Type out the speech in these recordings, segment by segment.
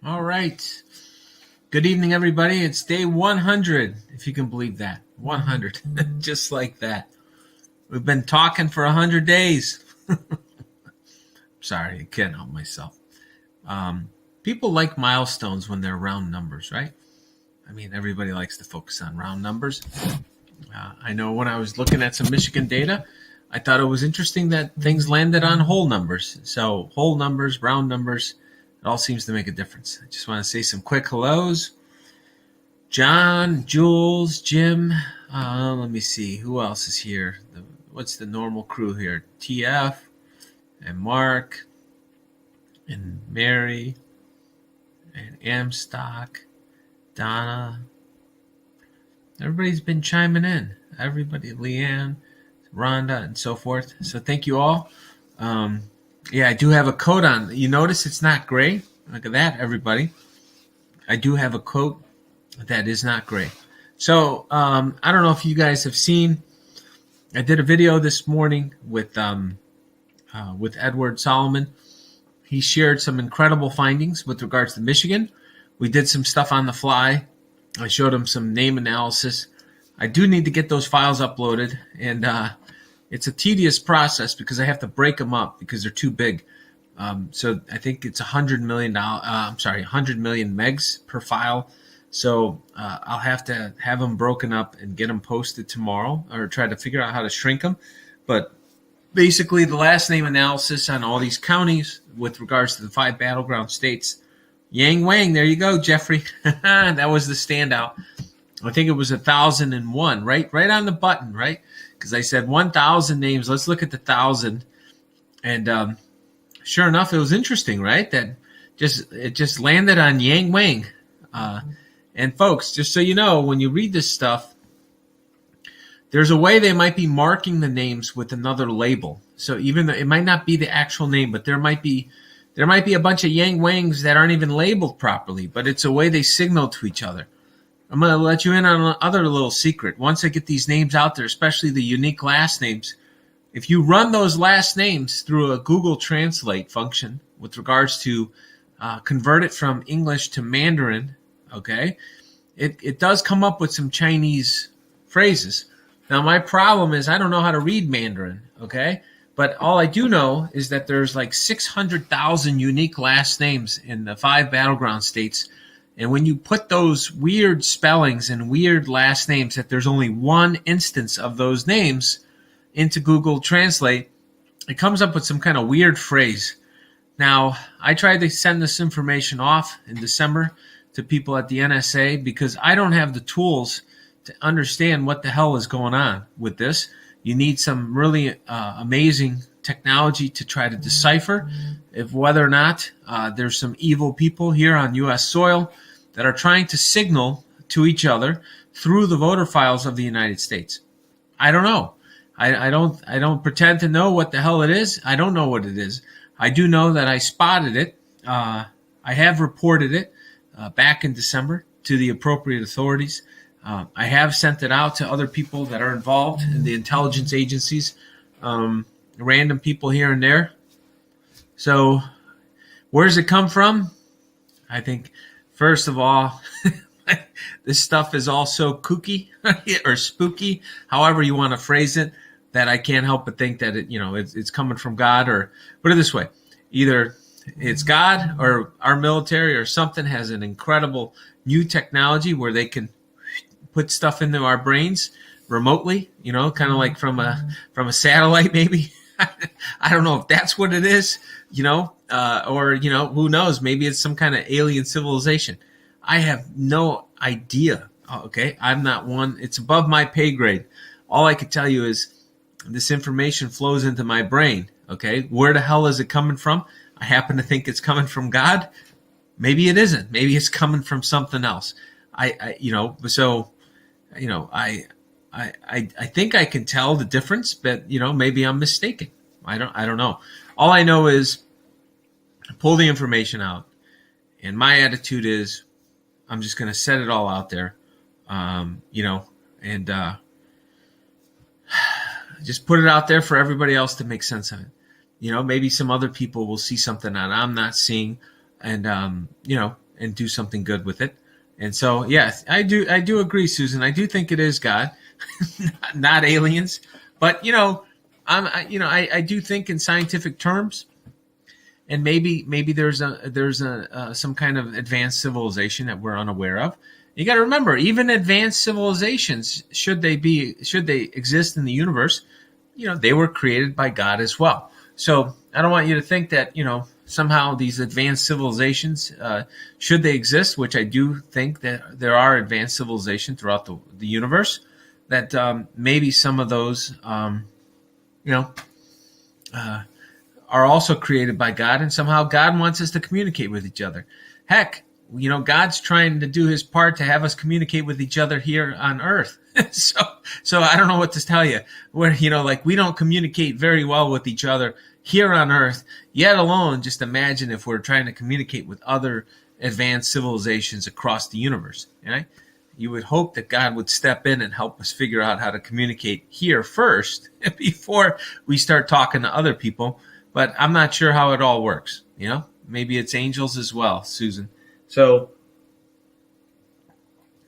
All right. Good evening, everybody. It's day 100, if you can believe that. 100. Just like that. We've been talking for 100 days. Sorry, I can't help myself. People like milestones when they're round numbers, right? I mean, everybody likes to focus on round numbers. I know when I was looking at some Michigan data, I thought it was interesting that things landed on whole numbers. So whole numbers, round numbers, it all seems to make a difference. I just want to say some quick hellos. John, Jules, Jim. Let me see. Who else is here? What's the normal crew here? TF and Mark and Mary and Amstock, Donna. Everybody's been chiming in. Everybody, Leanne, Rhonda, and so forth. So thank you all. I do have a coat on. You notice it's not gray? Look at that, everybody. I do have a coat that is not gray. So I don't know if you guys have seen. I did a video this morning with Edward Solomon. He shared some incredible findings with regards to Michigan. We did some stuff on the fly. I showed him some name analysis. I do need to get those files uploaded, and it's a tedious process because I have to break them up because they're too big. So I think it's 100 million megs per file. So I'll have to have them broken up and get them posted tomorrow, or try to figure out how to shrink them. But basically, the last name analysis on all these counties with regards to the 5 battleground states. Yang Wang, there you go, Jeffrey. That was the standout. I think it was 1,001, right on the button, right? Because I said 1,000 names. Let's look at the 1,000, and sure enough, it was interesting, right? That it just landed on Yang Wang. And folks, just so you know, when you read this stuff, there's a way they might be marking the names with another label. So even though it might not be the actual name, but there might be a bunch of Yang Wangs that aren't even labeled properly, but it's a way they signal to each other. I'm going to let you in on another little secret. Once I get these names out there, especially the unique last names, if you run those last names through a Google Translate function with regards to convert it from English to Mandarin, okay, it does come up with some Chinese phrases. Now, my problem is I don't know how to read Mandarin, okay? But all I do know is that there's like 600,000 unique last names in the 5 battleground states. And when you put those weird spellings and weird last names, that there's only one instance of those names into Google Translate, it comes up with some kind of weird phrase. Now, I tried to send this information off in December to people at the NSA because I don't have the tools to understand what the hell is going on with this. You need some really amazing technology to try to decipher if whether or not there's some evil people here on U.S. soil that are trying to signal to each other through the voter files of the United States. I don't know. I don't pretend to know what the hell it is. I don't know what it is. I do know that I spotted it. I have reported it back in December to the appropriate authorities. I have sent it out to other people that are involved in the intelligence agencies, random people here and there. So where does it come from? I think, first of all, this stuff is all so kooky or spooky, however you want to phrase it, that I can't help but think that it's coming from God, or put it this way, either it's God or our military or something has an incredible new technology where they can put stuff into our brains remotely, kind of like from a satellite, maybe. I don't know if that's what it is, or who knows? Maybe it's some kind of alien civilization. I have no idea. Okay, I'm not one. It's above my pay grade. All I can tell you is this information flows into my brain. Okay, where the hell is it coming from? I happen to think it's coming from God. Maybe it isn't. Maybe it's coming from something else. I think I can tell the difference, but maybe I'm mistaken. I don't know. All I know is pull the information out, and my attitude is I'm just going to set it all out there, and just put it out there for everybody else to make sense of it. Maybe some other people will see something that I'm not seeing, and and do something good with it. And so, yeah, I do agree, Susan. I do think it is God, not aliens. But I do think in scientific terms, and maybe there's some kind of advanced civilization that we're unaware of. You got to remember, even advanced civilizations, should they exist in the universe, they were created by God as well. So I don't want you to think that somehow these advanced civilizations, should they exist, which I do think that there are advanced civilizations throughout the universe, that maybe some of those are also created by God, and somehow God wants us to communicate with each other. Heck, God's trying to do his part to have us communicate with each other here on earth. So I don't know what to tell you. Where, we don't communicate very well with each other here on earth, yet alone just imagine if we're trying to communicate with other advanced civilizations across the universe. Right? You would hope that God would step in and help us figure out how to communicate here first before we start talking to other people. But I'm not sure how it all works. Maybe it's angels as well, Susan. So,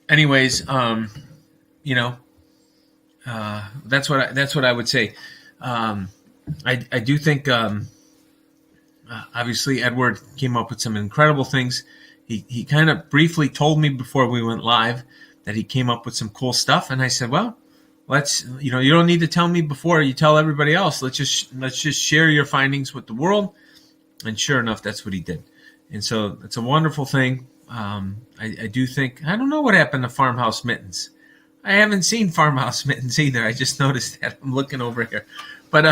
anyways, that's what I would say. I do think obviously Edward came up with some incredible things. He kind of briefly told me before we went live that he came up with some cool stuff, and I said, well, let's, you don't need to tell me before you tell everybody else. Let's just share your findings with the world. And sure enough, that's what he did. And so it's a wonderful thing. I do think, I don't know what happened to Farmhouse Mittens. I haven't seen Farmhouse Mittens either. I just noticed that. I'm looking over here. But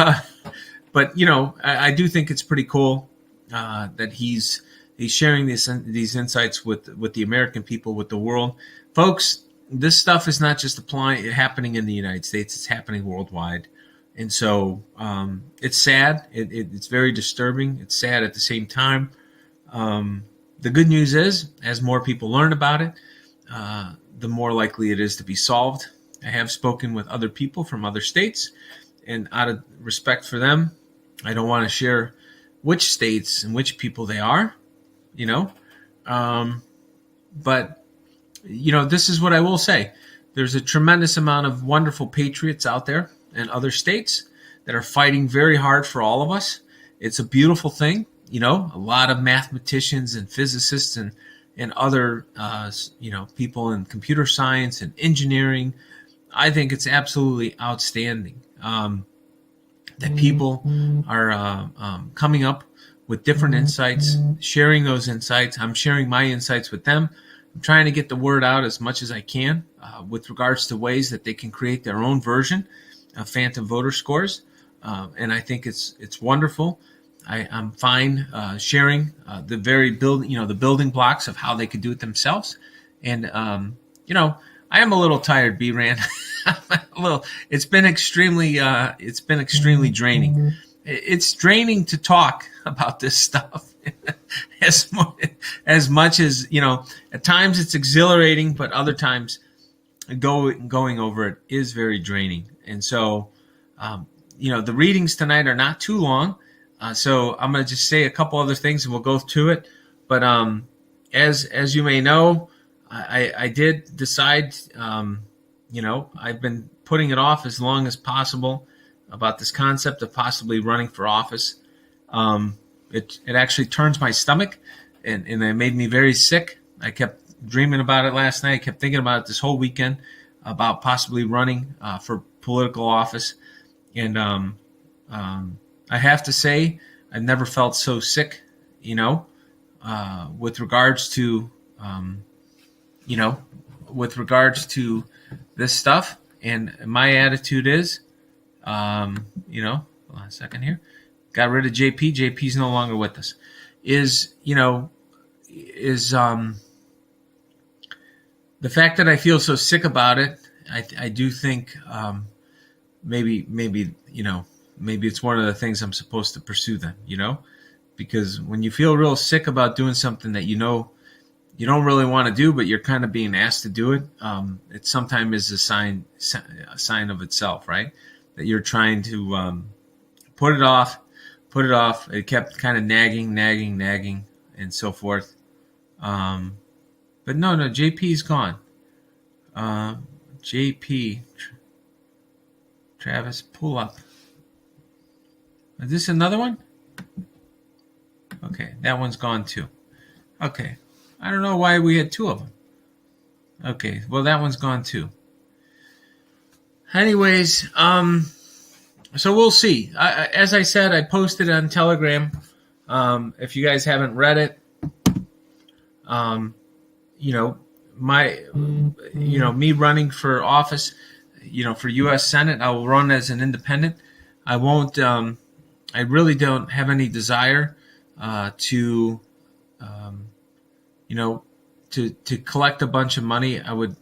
I do think it's pretty cool that he's sharing these insights with the American people, with the world. Folks, this stuff is not just happening in the United States. It's happening worldwide. And so it's sad. It's very disturbing. It's sad at the same time. The good news is, as more people learn about it, the more likely it is to be solved. I have spoken with other people from other states, and out of respect for them, I don't want to share which states and which people they are, but this is what I will say. There's a tremendous amount of wonderful patriots out there in other states that are fighting very hard for all of us. It's a beautiful thing. A lot of mathematicians and physicists and other, people in computer science and engineering. I think it's absolutely outstanding that people are coming up with different insights, sharing those insights. I'm sharing my insights with them. I'm trying to get the word out as much as I can with regards to ways that they can create their own version of phantom voter scores. And I think it's wonderful. I'm fine sharing the the building blocks of how they could do it themselves. And, I am a little tired, B-Ran. It's been extremely draining. It's draining to talk about this stuff as much as, at times it's exhilarating, but other times going over it is very draining. And so, the readings tonight are not too long. So I'm going to just say a couple other things and we'll go to it. But as you may know, I did decide, I've been putting it off as long as possible about this concept of possibly running for office. It actually turns my stomach and it made me very sick. I kept dreaming about it last night. I kept thinking about it this whole weekend about possibly running for political office. And I have to say, I've never felt so sick, with regards to, this stuff. And my attitude is, hold on a second here. Got rid of JP. JP's no longer with us. The fact that I feel so sick about it, I do think maybe it's one of the things I'm supposed to pursue then, because when you feel real sick about doing something that you don't really want to do, but you're kind of being asked to do it, it sometimes is a sign of itself, right? That you're trying to put it off. It kept kind of nagging, and so forth. But no, JP's gone. JP, Travis, pull up. Is this another one? Okay, that one's gone too. Okay, I don't know why we had two of them. Okay, well, that one's gone too. Anyways, so we'll see. As I said, I posted on Telegram. If you guys haven't read it, me running for office, for U.S. Senate, I will run as an independent. I won't. I really don't have any desire to collect a bunch of money. I would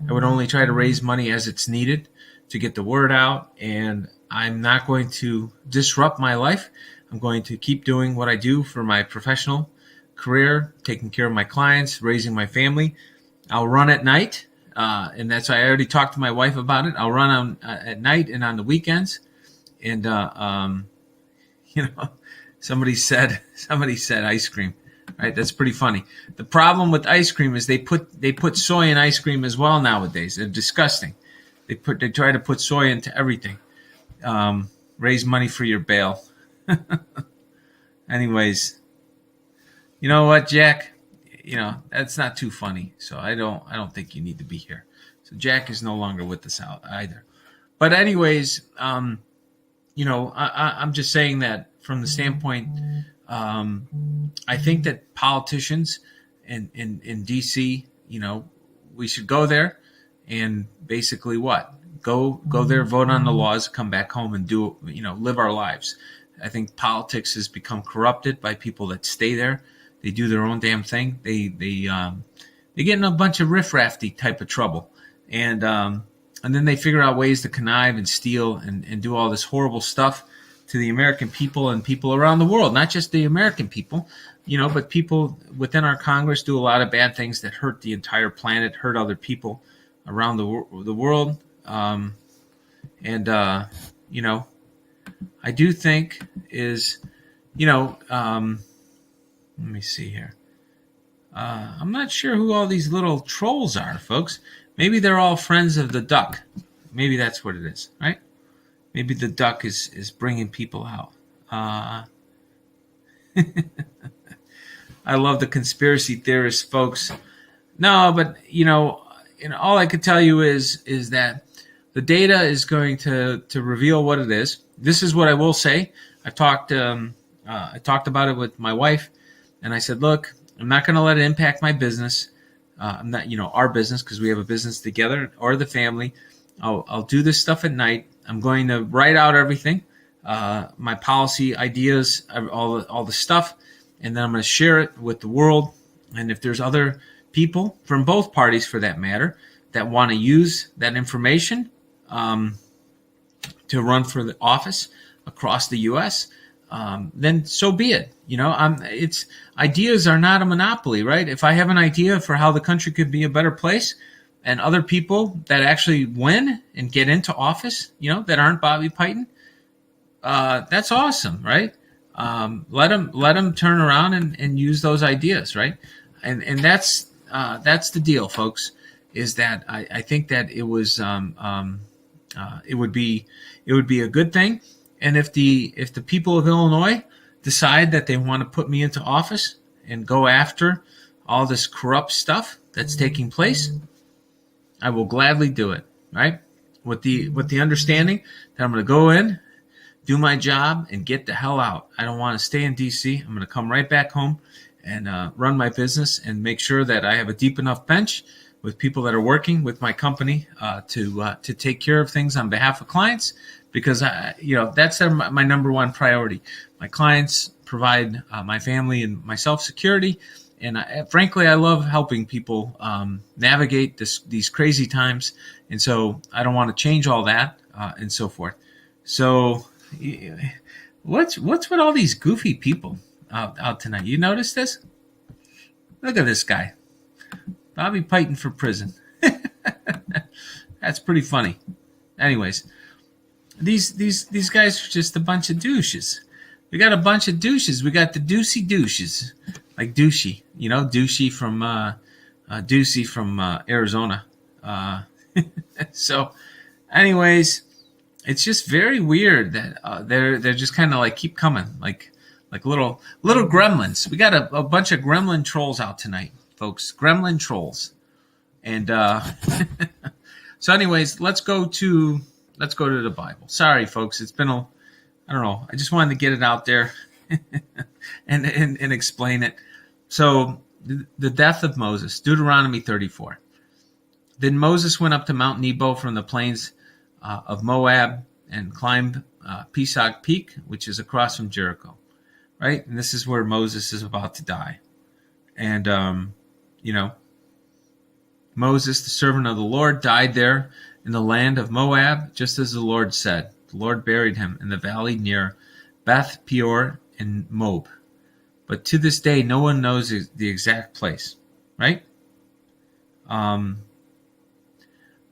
only try to raise money as it's needed to get the word out, and I'm not going to disrupt my life. I'm going to keep doing what I do for my professional career, taking care of my clients, raising my family. I'll run at night, and that's why I already talked to my wife about it. I'll run at night and on the weekends. And somebody said ice cream, right? That's pretty funny. The problem with ice cream is they put soy in ice cream as well nowadays. They're disgusting. They try to put soy into everything. Raise money for your bail. Anyways, you know what, Jack? That's not too funny. So I don't think you need to be here. So Jack is no longer with us out either. But anyways, I'm just saying that from the standpoint, I think that politicians in D.C., we should go there and basically go there, vote on the laws, come back home and live our lives. I think politics has become corrupted by people that stay there. They do their own damn thing. They get in a bunch of riffraffy type of trouble, and then they figure out ways to connive and steal and do all this horrible stuff to the American people and people around the world. Not just the American people, but people within our Congress do a lot of bad things that hurt the entire planet, hurt other people around the world. I do think is, let me see here. I'm not sure who all these little trolls are, folks. Maybe they're all friends of the duck. Maybe that's what it is, right? Maybe the duck is bringing people out. I love the conspiracy theorists, folks. No, but all I could tell you is that the data is going to reveal what it is. This is what I will say. I talked about it with my wife, and I said, look, I'm not going to let it impact my business. I'm not, our business, because we have a business together, or the family. I'll do this stuff at night. I'm going to write out everything, my policy ideas, all the stuff, and then I'm going to share it with the world. And if there's other people from both parties, for that matter, that want to use that information to run for the office across the U.S., then so be it. It's ideas are not a monopoly, right? If I have an idea for how the country could be a better place, and other people that actually win and get into office, that aren't Bobby Piton, that's awesome, right? Let them turn around and use those ideas, right? And that's the deal, folks. Is that I think that it was it would be a good thing. And if the people of Illinois decide that they want to put me into office and go after all this corrupt stuff that's taking place, I will gladly do it, right? With the understanding that I'm going to go in, do my job, and get the hell out. I don't want to stay in D.C. I'm going to come right back home and run my business and make sure that I have a deep enough bench with people that are working with my company to take care of things on behalf of clients, because that's my number one priority. My clients provide my family and myself security, and frankly, I love helping people navigate these crazy times, and so I don't want to change all that and so forth. So, what's with all these goofy people out tonight? You notice this? Look at this guy. Bobby Piton for prison. That's pretty funny. Anyways, these guys are just a bunch of douches. We got a bunch of douches. We got the douchey douches. like Douchey, Douchey from Ducey from Arizona. So, anyways, it's just very weird that they're just kind of like keep coming, like little gremlins. We got a bunch of gremlin trolls out tonight, folks. Gremlin trolls, and so anyways, let's go to the Bible. Sorry, folks, it's been I don't know. I just wanted to get it out there and explain it. So the death of Moses, Deuteronomy 34. Then Moses went up to Mount Nebo from the plains of Moab and climbed Pisgah Peak, which is across from Jericho, right? And this is where Moses is about to die. And, Moses, the servant of the Lord, died there in the land of Moab, just as the Lord said. The Lord buried him in the valley near Beth Peor in Moab. But to this day, no one knows the exact place, right?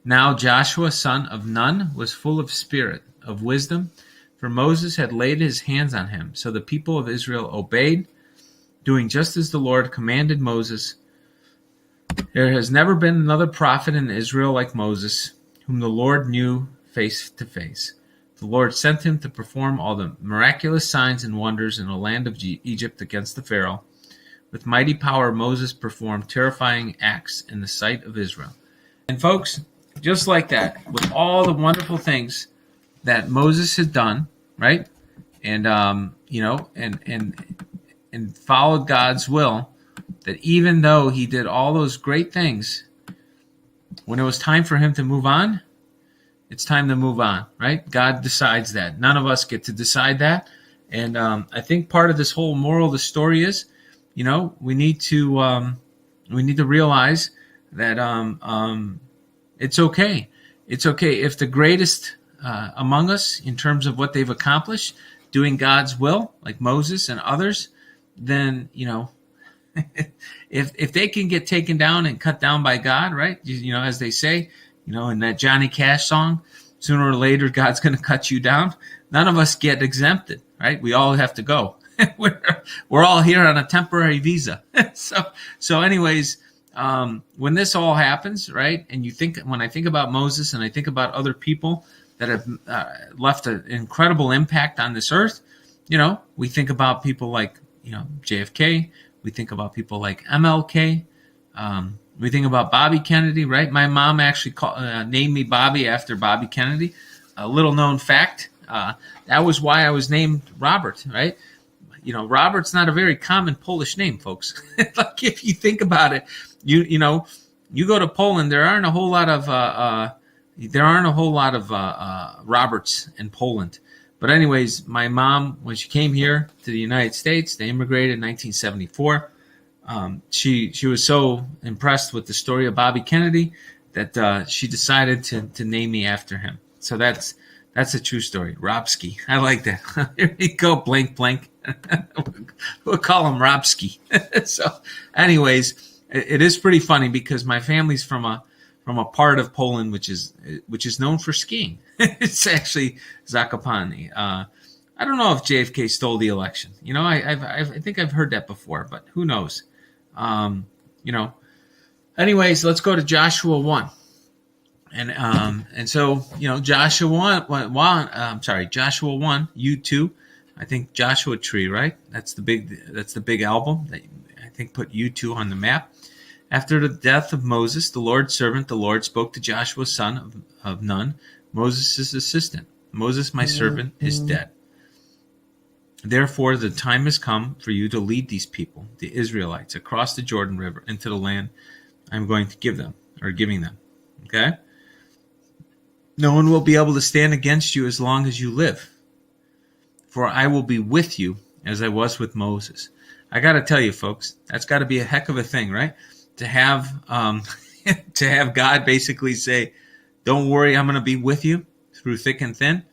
Now Joshua, son of Nun, was full of spirit, of wisdom, for Moses had laid his hands on him. So the people of Israel obeyed, doing just as the Lord commanded Moses. There has never been another prophet in Israel like Moses, whom the Lord knew face to face. The Lord sent him to perform all the miraculous signs and wonders in the land of Egypt against the Pharaoh. With mighty power, Moses performed terrifying acts in the sight of Israel. And folks, just like that, with all the wonderful things that Moses had done, right? And and followed God's will, that even though he did all those great things, when it was time for him to move on, it's time to move on, right? God decides that. None of us get to decide that. And I think part of this whole moral of the story is, we need to realize that it's okay. It's okay if the greatest among us, in terms of what they've accomplished, doing God's will, like Moses and others, then if they can get taken down and cut down by God, right? As they say, in that Johnny Cash song, sooner or later God's going to cut you down. None of us get exempted, right? We all have to go. We're all here on a temporary visa. So anyways, when this all happens, right? And when I think about Moses and I think about other people that have left an incredible impact on this earth, we think about people like, JFK. We think about people like MLK. We think about Bobby Kennedy, right? My mom actually named me Bobby after Bobby Kennedy. A little known fact, that was why I was named Robert, right? Robert's not a very common Polish name, folks. Like if you think about it, you go to Poland, there aren't a whole lot of Roberts in Poland. But anyways, my mom, when she came here to the United States, they immigrated in 1974. She was so impressed with the story of Bobby Kennedy that she decided to name me after him. So that's a true story. Robsky. I like that. Here we go, blank blank. We'll call him Robsky. So anyways, it is pretty funny because my family's from a part of Poland which is known for skiing. It's actually Zakopane. I don't know if JFK stole the election. I think I've heard that before, but who knows? Anyways, let's go to Joshua 1. And so, Joshua 1, U2. I think Joshua Tree, right? That's the big album that I think put U2 on the map. After the death of Moses, the Lord's servant, the Lord spoke to Joshua, son of Nun, Moses' assistant. Moses, my servant, is dead. Therefore, the time has come for you to lead these people, the Israelites, across the Jordan River into the land I'm going to give them, or giving them. Okay? No one will be able to stand against you as long as you live. For I will be with you as I was with Moses. I got to tell you, folks, that's got to be a heck of a thing, right? To have God basically say, "Don't worry, I'm going to be with you through thick and thin."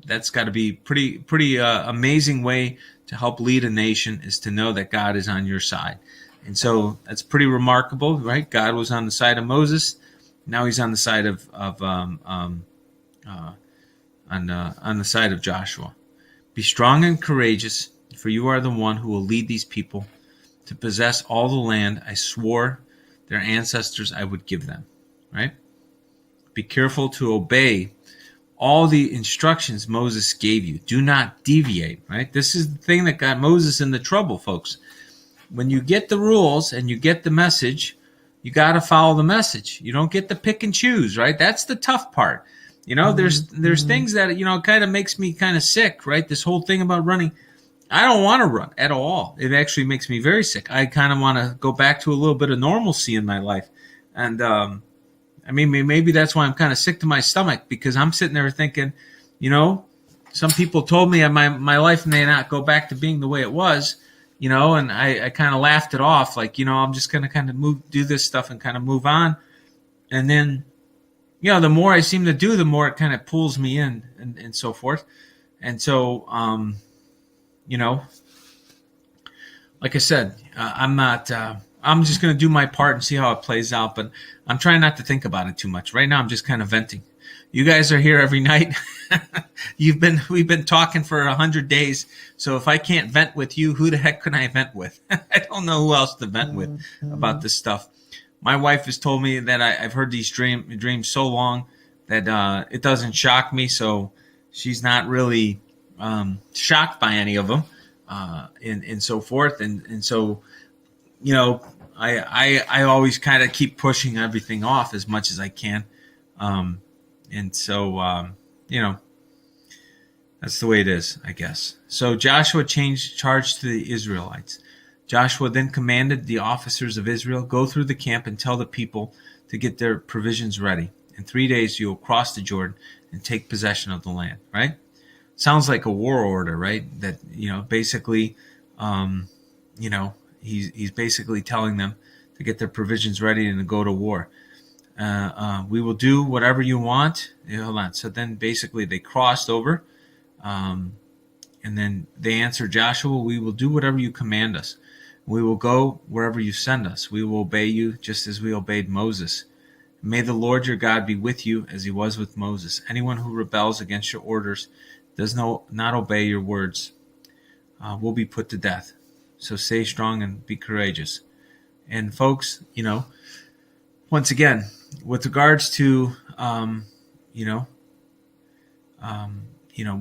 That's got to be pretty amazing way to help lead a nation, is to know that God is on your side. And so that's pretty remarkable, right? God was on the side of Moses. Now he's on the side on the side of Joshua. Be strong and courageous, for you are the one who will lead these people to possess all the land I swore their ancestors I would give them. Right? Be careful to obey all the instructions Moses gave you. Do not deviate. Right? This is the thing that got Moses into trouble, folks. When you get the rules and you get the message, you got to follow the message. You don't get to pick and choose, right? That's the tough part. There's things that, kind of makes me kind of sick, right? This whole thing about running. I don't want to run at all. It actually makes me very sick. I kind of want to go back to a little bit of normalcy in my life. And, maybe that's why I'm kind of sick to my stomach, because I'm sitting there thinking, some people told me my life may not go back to being the way it was. And I kind of laughed it off, like, I'm just going to kind of do this stuff and kind of move on. And then, the more I seem to do, the more it kind of pulls me in and so forth. And so, like I said, I'm just going to do my part and see how it plays out. But I'm trying not to think about it too much. Right now, I'm just kind of venting. You guys are here every night. We've been talking for 100 days. So if I can't vent with you, who the heck can I vent with? I don't know who else to vent with about this stuff. My wife has told me that I've heard these dreams so long that it doesn't shock me. So she's not really shocked by any of them, and so forth. And so, I always kind of keep pushing everything off as much as I can. And so, that's the way it is, I guess. So Joshua charged to the Israelites. Joshua then commanded the officers of Israel, go through the camp and tell the people to get their provisions ready. In 3 days, you will cross the Jordan and take possession of the land, right? Sounds like a war order, right? That, basically, he's basically telling them to get their provisions ready and to go to war. We will do whatever you want. Hold on. So then basically they crossed over, and then they answered Joshua, we will do whatever you command us. We will go wherever you send us. We will obey you just as we obeyed Moses. May the Lord your God be with you as he was with Moses. Anyone who rebels against your orders, does not obey your words, will be put to death. So stay strong and be courageous. And folks, once again, with regards to,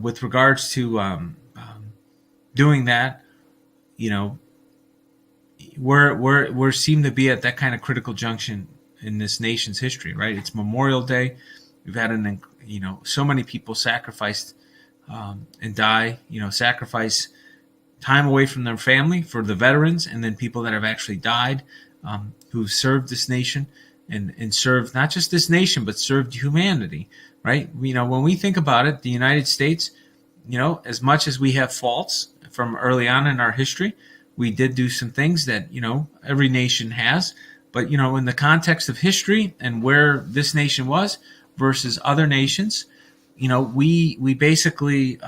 with regards to doing that, we're seem to be at that kind of critical junction in this nation's history, right? It's Memorial Day. We've had so many people sacrificed and die, sacrifice time away from their family for the veterans, and then people that have actually died, who served this nation and served not just this nation, but served humanity, right? When we think about it, the United States, as much as we have faults from early on in our history, we did do some things that, every nation has. But, in the context of history and where this nation was versus other nations, we basically,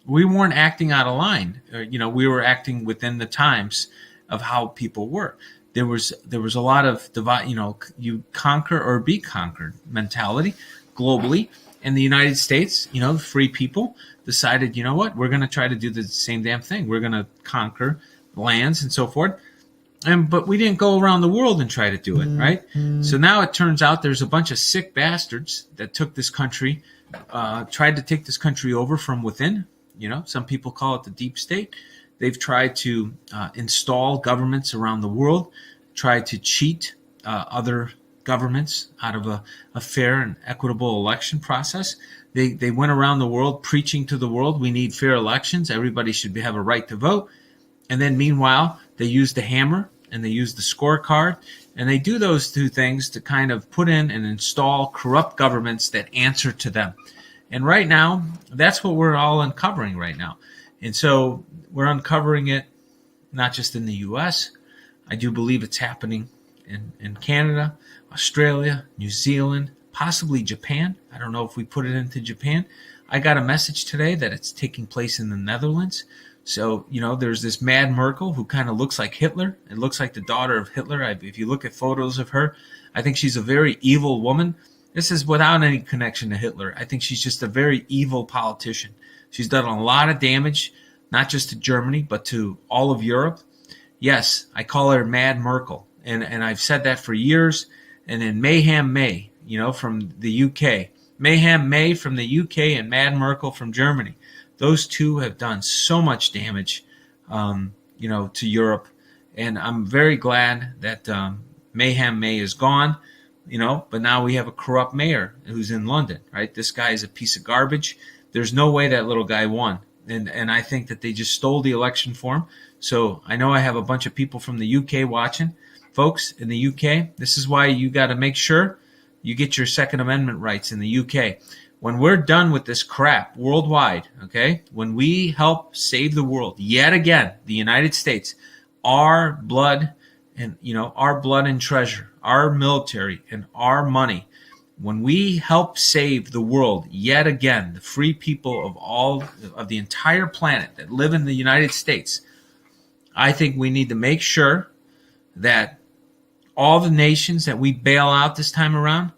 we weren't acting out of line. We were acting within the times of how people were. There was a lot of divide, you conquer or be conquered mentality globally. And the United States, free people decided, what, we're going to try to do the same damn thing. We're going to conquer lands and so forth. But we didn't go around the world and try to do it, right? So now it turns out there's a bunch of sick bastards that took this country, tried to take this country over from within. Some people call it the deep state. They've tried to install governments around the world, tried to cheat other governments out of a fair and equitable election process. They went around the world preaching to the world, we need fair elections. Everybody should have a right to vote. And then meanwhile, they use the hammer and they use the scorecard, and they do those two things to kind of put in and install corrupt governments that answer to them. And right now, that's what we're all uncovering right now. And so we're uncovering it not just in the U.S. I do believe it's happening in Canada, Australia, New Zealand, possibly Japan. I don't know if we put it into Japan. I got a message today that it's taking place in the Netherlands. So, there's this Mad Merkel who kind of looks like Hitler. It looks like the daughter of Hitler. If you look at photos of her, I think she's a very evil woman. This is without any connection to Hitler. I think she's just a very evil politician. She's done a lot of damage, not just to Germany, but to all of Europe. Yes, I call her Mad Merkel, and I've said that for years. And then Mayhem May, from the UK. Mayhem May from the UK and Mad Merkel from Germany. Those two have done so much damage, to Europe. And I'm very glad that Mayhem May is gone, but now we have a corrupt mayor who's in London, right? This guy is a piece of garbage. There's no way that little guy won. And I think that they just stole the election for him. So I know I have a bunch of people from the UK watching. Folks, in the UK, this is why you got to make sure you get your Second Amendment rights in the UK. When we're done with this crap worldwide, okay, when we help save the world, yet again, the United States, our blood and treasure, our military and our money, when we help save the world, yet again, the free people of the entire planet that live in the United States, I think we need to make sure that all the nations that we bail out this time around,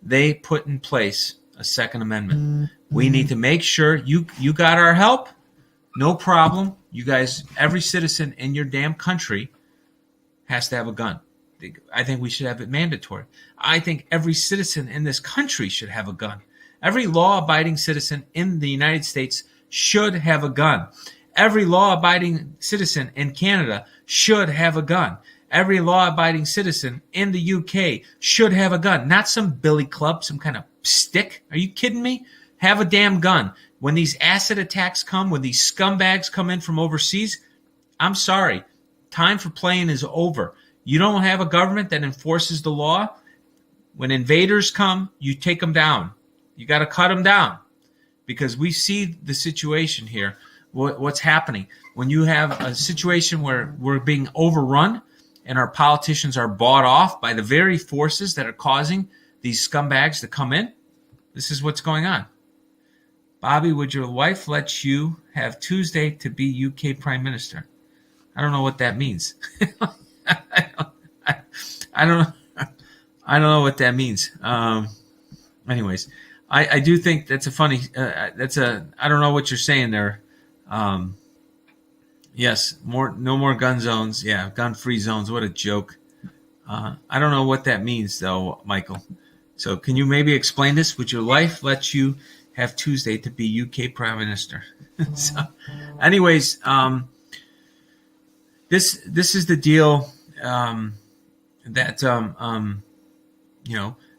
they put in place a Second Amendment. Mm-hmm. We need to make sure you got our help. No problem. You guys, every citizen in your damn country has to have a gun. I think we should have it mandatory. I think every citizen in this country should have a gun. Every law-abiding citizen in the United States should have a gun. Every law-abiding citizen in Canada should have a gun. Every law-abiding citizen in the UK should have a gun. Not some billy club, some kind of stick. Are you kidding me? Have a damn gun. When these acid attacks come, when these scumbags come in from overseas, I'm sorry. Time for playing is over. You don't have a government that enforces the law. When invaders come, you take them down. You got to cut them down because we see the situation here, what's happening. When you have a situation where we're being overrun and our politicians are bought off by the very forces that are causing these scumbags to come in, this is what's going on. Bobby, would your wife let you have Tuesday to be UK Prime Minister? I don't know what that means. I don't know what that means. Anyways, I do think that's a funny. I don't know what you're saying there. Yes, no more gun zones. Yeah, gun-free zones. What a joke. I don't know what that means though, Michael. So can you maybe explain this? Would your wife let you have Tuesday to be UK Prime Minister? So, anyways, this is the deal.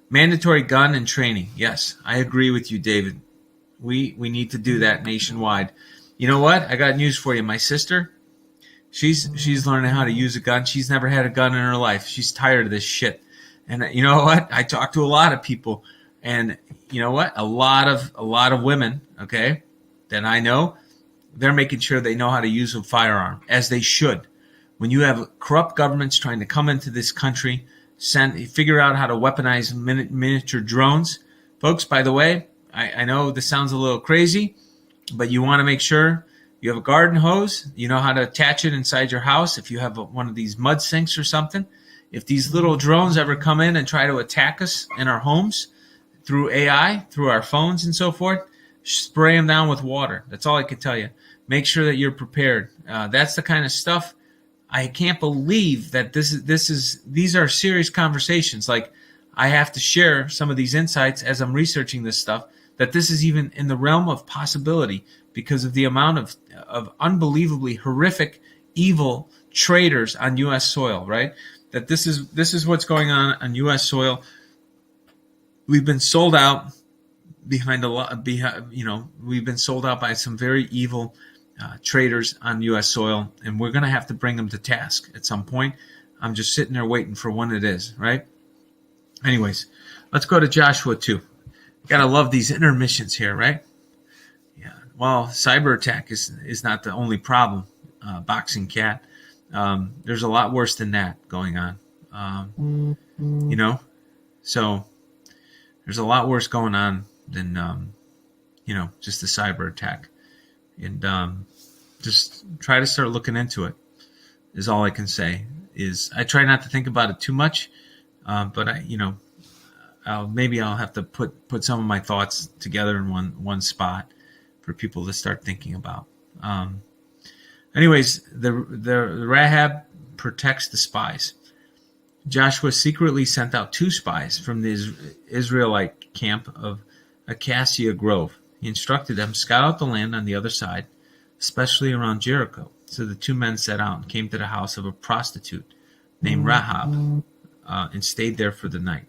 Mandatory gun and training. Yes, I agree with you, David. We need to do that nationwide. You know what? I got news for you. My sister, she's learning how to use a gun. She's never had a gun in her life. She's tired of this shit. And you know what? I talk to a lot of people, and you know what? A lot of women, okay, that I know, they're making sure they know how to use a firearm, as they should. When you have corrupt governments trying to come into this country, figure out how to weaponize miniature drones. Folks, by the way, I know this sounds a little crazy, but you want to make sure you have a garden hose. You know how to attach it inside your house if you have one of these mud sinks or something. If these little drones ever come in and try to attack us in our homes through AI, through our phones and so forth, spray them down with water. That's all I can tell you. Make sure that you're prepared. That's the kind of stuff. I can't believe that these are serious conversations. Like, I have to share some of these insights as I'm researching this stuff, that this is even in the realm of possibility because of the amount of unbelievably horrific, evil traitors on U.S. soil, right? That this is what's going on U.S. soil. We've been sold out we've been sold out by some very evil traitors on U.S. soil, and we're going to have to bring them to task at some point. I'm just sitting there waiting for when it is, right? Anyways, let's go to Joshua 2. Got to love these intermissions here, right? Yeah. Well, cyber attack is not the only problem, Boxing Cat. There's a lot worse than that going on, So there's a lot worse going on than, just the cyber attack. And just try to start looking into it is all I can say. I try not to think about it too much, but I maybe I'll have to put some of my thoughts together in one spot for people to start thinking about. Anyways, the Rahab protects the spies. Joshua secretly sent out 2 spies from the Israelite camp of Acacia Grove. He instructed them, scout out the land on the other side, especially around Jericho. So the 2 men set out and came to the house of a prostitute named Rahab and stayed there for the night.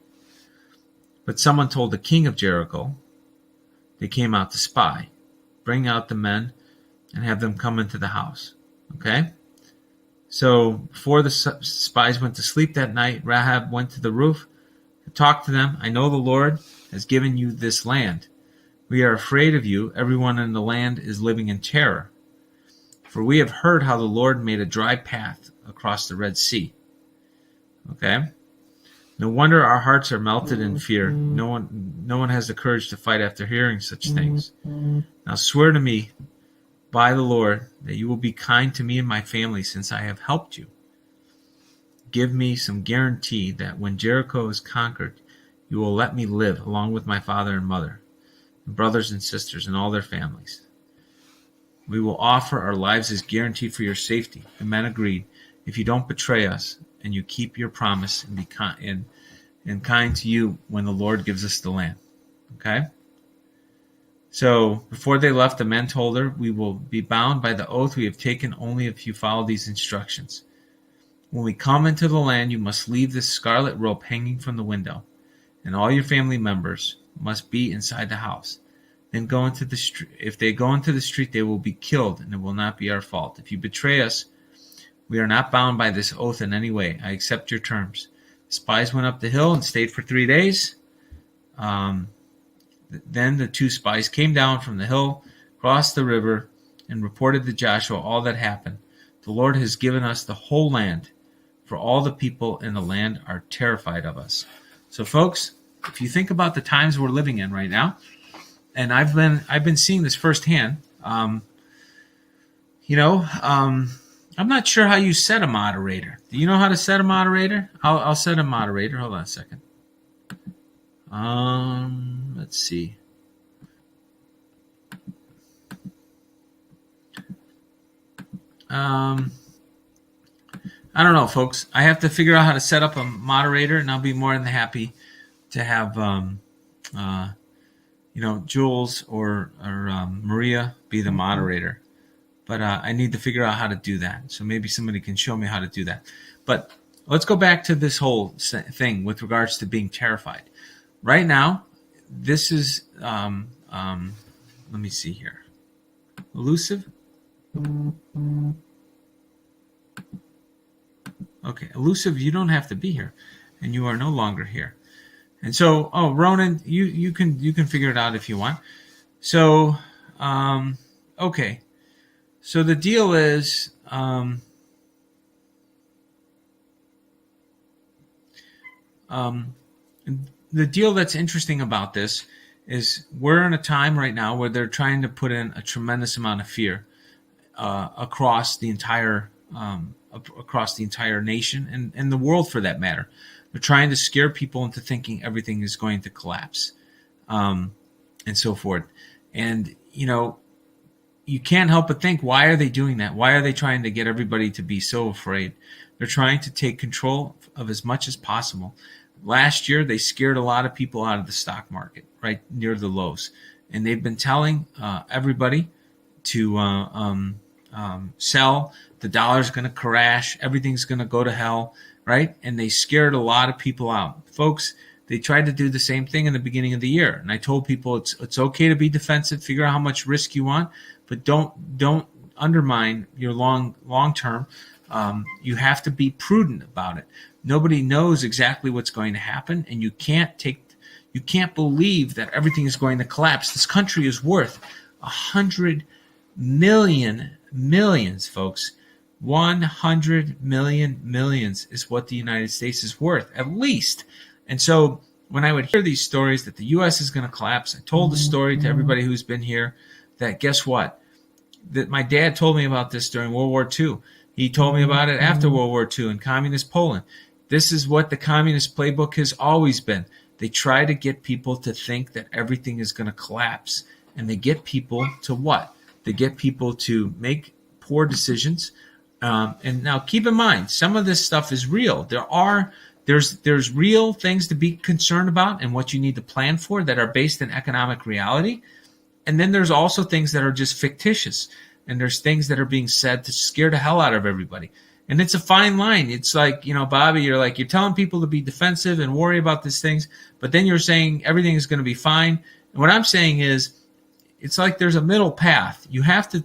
But someone told the king of Jericho, they came out to spy, bring out the men and have them come into the house. Okay? So before the spies went to sleep that night, Rahab went to the roof to talk to them. I know the Lord has given you this land. We are afraid of you. Everyone in the land is living in terror. For we have heard how the Lord made a dry path across the Red Sea. Okay? No wonder our hearts are melted in fear. No one has the courage to fight after hearing such things. Now swear to me by the Lord that you will be kind to me and my family since I have helped you. Give me some guarantee that when Jericho is conquered, you will let me live along with my father and mother, and brothers and sisters and all their families. We will offer our lives as guarantee for your safety. The men agreed. If you don't betray us and you keep your promise and be kind to you when the Lord gives us the land. Okay? So before they left, the men told her, we will be bound by the oath we have taken only if you follow these instructions. When we come into the land, you must leave this scarlet rope hanging from the window, and all your family members must be inside the house. Then go into the street. If they go into the street, they will be killed, and it will not be our fault. If you betray us, we are not bound by this oath in any way. I accept your terms. The spies went up the hill and stayed for 3 days. Then the 2 spies came down from the hill, crossed the river, and reported to Joshua all that happened. The Lord has given us the whole land, for all the people in the land are terrified of us. So, folks, if you think about the times we're living in right now, and I've been seeing this firsthand. I'm not sure how you set a moderator. Do you know how to set a moderator? I'll set a moderator. Hold on a second. Let's see. I don't know, folks. I have to figure out how to set up a moderator, and I'll be more than happy to have Jules or Maria be the moderator. But I need to figure out how to do that. So maybe somebody can show me how to do that. But let's go back to this whole thing with regards to being terrified. Right now, this is, let me see here. Elusive? Okay, Elusive, you don't have to be here. And you are no longer here. And so, Ronan, you can figure it out if you want. So, okay. So the deal is, the deal that's interesting about this is we're in a time right now where they're trying to put in a tremendous amount of fear across the entire nation and the world for that matter. They're trying to scare people into thinking everything is going to collapse, and so forth. And you can't help but think, why are they doing that? Why are they trying to get everybody to be so afraid? They're trying to take control of as much as possible. Last year, they scared a lot of people out of the stock market, right near the lows. And they've been telling everybody to sell. The dollar's going to crash. Everything's going to go to hell, right? And they scared a lot of people out. Folks, they tried to do the same thing in the beginning of the year. And I told people it's okay to be defensive, figure out how much risk you want, but don't undermine your long term. You have to be prudent about it. Nobody knows exactly what's going to happen, and you can't believe that everything is going to collapse. This country is worth 100 millions, folks. 100 millions is what the United States is worth, at least. And so when I would hear these stories that the U.S. is going to collapse, I told the story to everybody who's been here that guess what? That my dad told me about this during World War II. He told me about it after World War II in communist Poland. This is what the communist playbook has always been. They try to get people to think that everything is going to collapse. And they get people to what? They get people to make poor decisions. And now keep in mind, some of this stuff is real. There's real things to be concerned about and what you need to plan for that are based in economic reality. And then there's also things that are just fictitious. And there's things that are being said to scare the hell out of everybody. And it's a fine line. It's like, Bobby, you're telling people to be defensive and worry about these things, but then you're saying everything is going to be fine. And what I'm saying is, it's like there's a middle path. You have to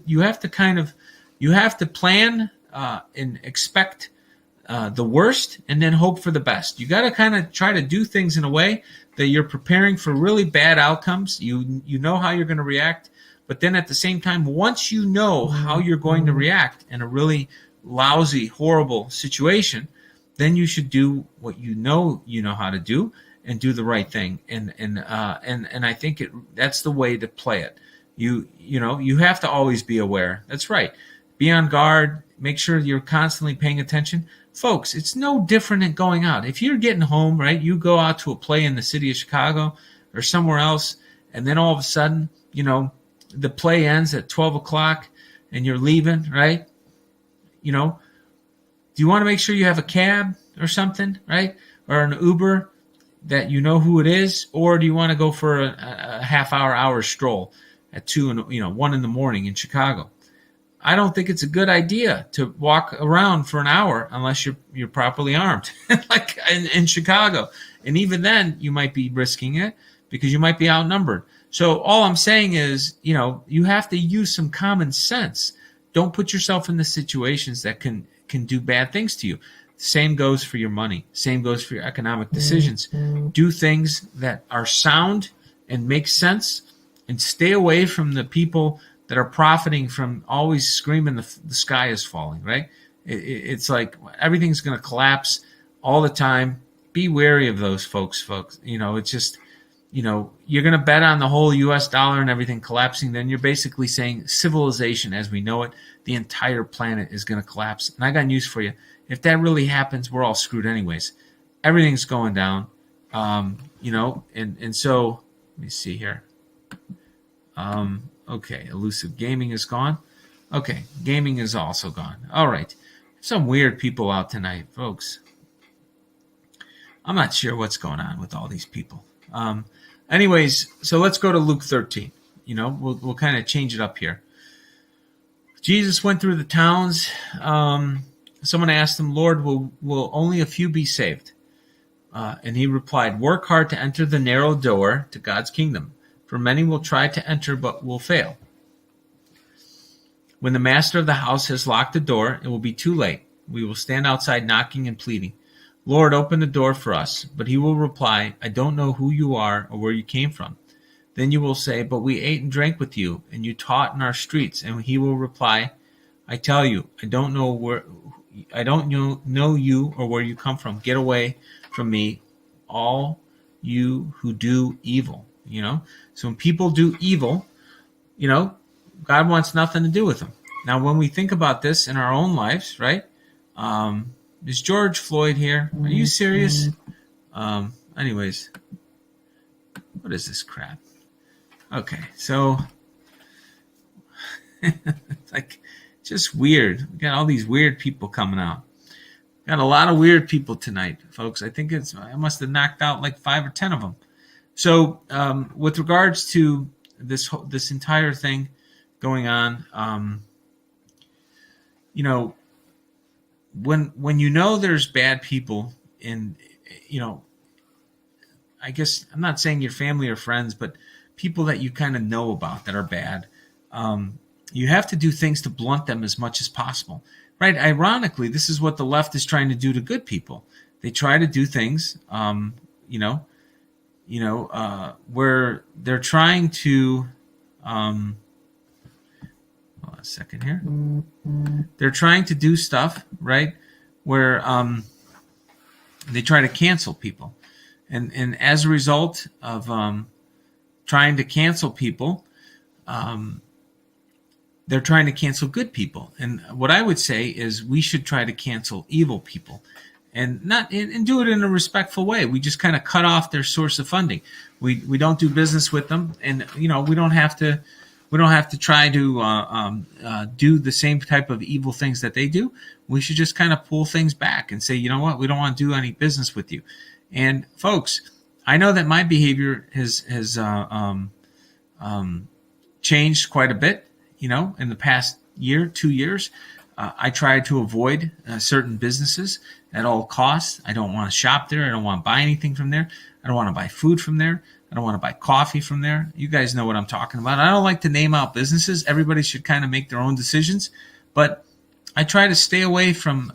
plan and expect the worst and then hope for the best. You got to kind of try to do things in a way that you're preparing for really bad outcomes. You know how you're going to react, but then at the same time, once you know how you're going to react in a really lousy, horrible situation, then you should do what you know how to do and do the right thing. And I think that's the way to play it. You have to always be aware. That's right. Be on guard. Make sure you're constantly paying attention. Folks, it's no different than going out. If you're getting home, right, you go out to a play in the city of Chicago or somewhere else, and then all of a sudden, the play ends at 12 o'clock and you're leaving, right? Do you want to make sure you have a cab or something, right? Or an Uber that you know who it is? Or do you want to go for a hour stroll at 2 and 1 in the morning in Chicago? I don't think it's a good idea to walk around for an hour unless you're properly armed, like in Chicago. And even then, you might be risking it because you might be outnumbered. So all I'm saying is, you have to use some common sense. Don't put yourself in the situations that can do bad things to you. Same goes for your money. Same goes for your economic decisions. Do things that are sound and make sense, and stay away from the people that are profiting from always screaming the sky is falling, right? It's like everything's going to collapse all the time. Be wary of those folks. It's just, you're going to bet on the whole U.S. dollar and everything collapsing. Then you're basically saying civilization as we know it, the entire planet is going to collapse. And I got news for you. If that really happens, we're all screwed anyways. Everything's going down, and so let me see here. Okay, Elusive Gaming is gone. Okay, gaming is also gone. All right. Some weird people out tonight, folks. I'm not sure what's going on with all these people. Anyways, so let's go to Luke 13. We'll kind of change it up here. Jesus went through the towns. Someone asked him, Lord, will only a few be saved? And he replied, work hard to enter the narrow door to God's kingdom. For many will try to enter but will fail. When the master of the house has locked the door, it will be too late. We will stand outside knocking and pleading, Lord, open the door for us. But he will reply, I don't know who you are or where you came from. Then you will say, but we ate and drank with you, and you taught in our streets. And he will reply, I tell you, I don't know you or where you come from. Get away from me, all you who do evil. So when people do evil, God wants nothing to do with them. Now, when we think about this in our own lives, right? Is George Floyd here? Are you serious? Anyways, what is this crap? Okay, so it's like just weird. We got all these weird people coming out. Got a lot of weird people tonight, folks. I think I must have knocked out like 5 or 10 of them. So, with regards to this entire thing going on, when there's bad people in, I guess I'm not saying your family or friends, but people that you kind of know about that are bad, you have to do things to blunt them as much as possible, right? Ironically, this is what the left is trying to do to good people. They try to do things, where they're trying to, hold on a second here. They're trying to do stuff, right, where they try to cancel people. And as a result of trying to cancel people, they're trying to cancel good people. And what I would say is we should try to cancel evil people. and do it in a respectful way. We just kind of cut off their source of funding. We don't do business with them, and we don't have to try to do the same type of evil things that they do. We should just kind of pull things back and say, you know what, we don't want to do any business with you. And folks, I know that my behavior has changed quite a bit. In the past year, 2 years, I try to avoid certain businesses at all costs. I don't want to shop there. I don't want to buy anything from there. I don't want to buy food from there. I don't want to buy coffee from there. You guys know what I'm talking about. I don't like to name out businesses. Everybody should kind of make their own decisions. But I try to stay away from,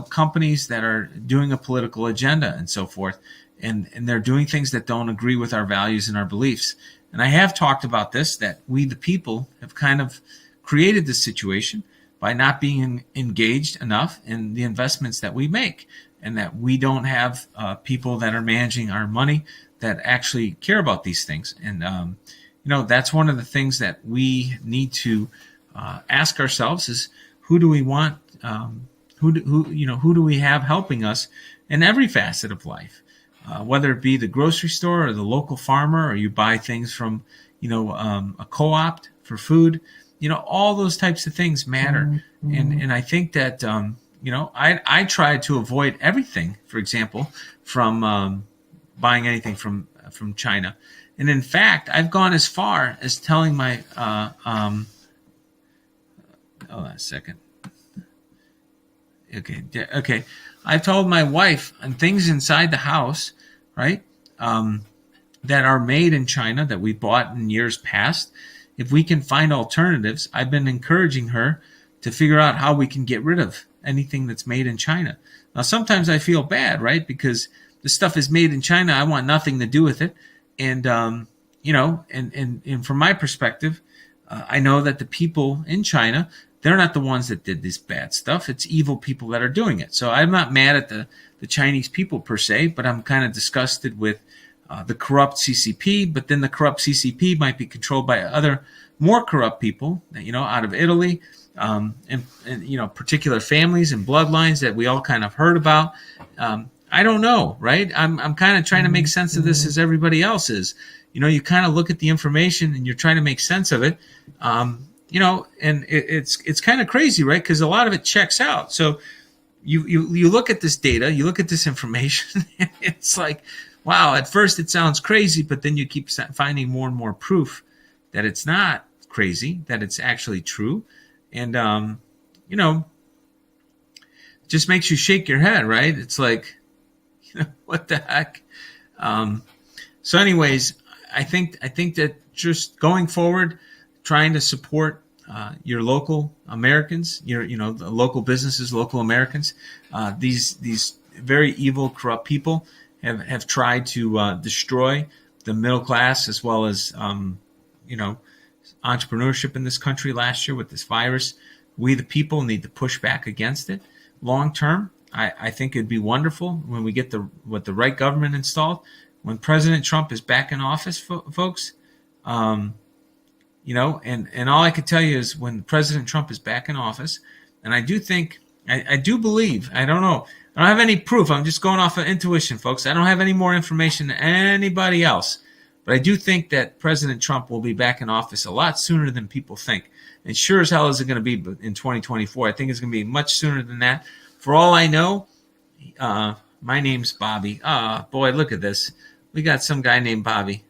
companies that are doing a political agenda and so forth. And they're doing things that don't agree with our values and our beliefs. And I have talked about this, that we, the people, have kind of created this situation by not being engaged enough in the investments that we make, and that we don't have people that are managing our money that actually care about these things. And that's one of the things that we need to ask ourselves is, who do we want? Who do we have helping us in every facet of life? Whether it be the grocery store or the local farmer, or you buy things from a co-op for food. All those types of things matter. Mm-hmm. And I think that, I try to avoid everything, for example, from buying anything from China. And in fact, I've gone as far as telling my, hold on a second. Okay. I've told my wife on things inside the house, right, that are made in China that we bought in years past. If we can find alternatives, I've been encouraging her to figure out how we can get rid of anything that's made in China. Now, sometimes I feel bad, right? Because the stuff is made in China. I want nothing to do with it. And, and from my perspective, I know that the people in China, they're not the ones that did this bad stuff. It's evil people that are doing it. So I'm not mad at the Chinese people per se, but I'm kind of disgusted with the corrupt CCP, but then the corrupt CCP might be controlled by other more corrupt people, out of Italy, and particular families and bloodlines that we all kind of heard about. I don't know, right? I'm kind of trying to make sense of this as everybody else is. You kind of look at the information and you're trying to make sense of it. And it's kind of crazy, right? Because a lot of it checks out. So you look at this data, you look at this information, and it's like, wow, at first it sounds crazy, but then you keep finding more and more proof that it's not crazy, that it's actually true. And, just makes you shake your head, right? It's like, what the heck? So anyways, I think that just going forward, trying to support your local Americans, the local businesses, local Americans, these very evil, corrupt people have tried to destroy the middle class as well as entrepreneurship in this country last year with this virus. We, the people, need to push back against it. Long term, I think it'd be wonderful when we get the right government installed. When President Trump is back in office, folks, and all I could tell you is when President Trump is back in office, and I do think, I do believe, I don't know, I don't have any proof. I'm just going off of intuition, folks. I don't have any more information than anybody else. But I do think that President Trump will be back in office a lot sooner than people think. And sure as hell is it going to be in 2024. I think it's going to be much sooner than that. For all I know, my name's Bobby. Boy, look at this. We got some guy named Bobby.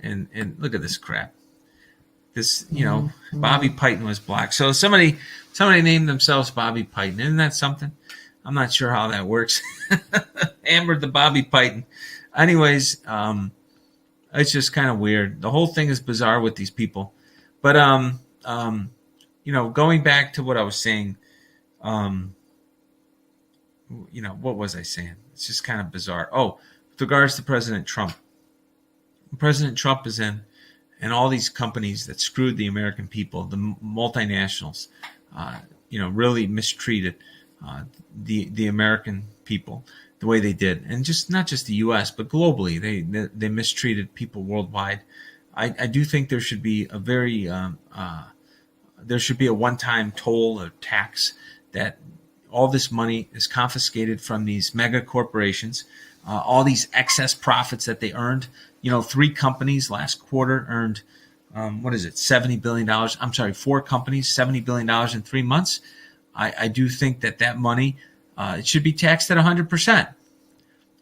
And look at this crap. This, Bobby Piton was black. So somebody named themselves Bobby Piton. Isn't that something? I'm not sure how that works. Amber the Bobby Piton. Anyways, it's just kind of weird. The whole thing is bizarre with these people. But going back to what I was saying, what was I saying? It's just kind of bizarre. Oh, with regards to President Trump. President Trump is in, and all these companies that screwed the American people, the multinationals, really mistreated the American people the way they did, and just not just the U.S. but globally, they mistreated people worldwide. I do think there should be a very one-time toll or tax that all this money is confiscated from these mega corporations, all these excess profits that they earned. 3 companies last quarter earned, $70 billion. I'm sorry, 4 companies, $70 billion in 3 months. I do think that money, it should be taxed at 100%.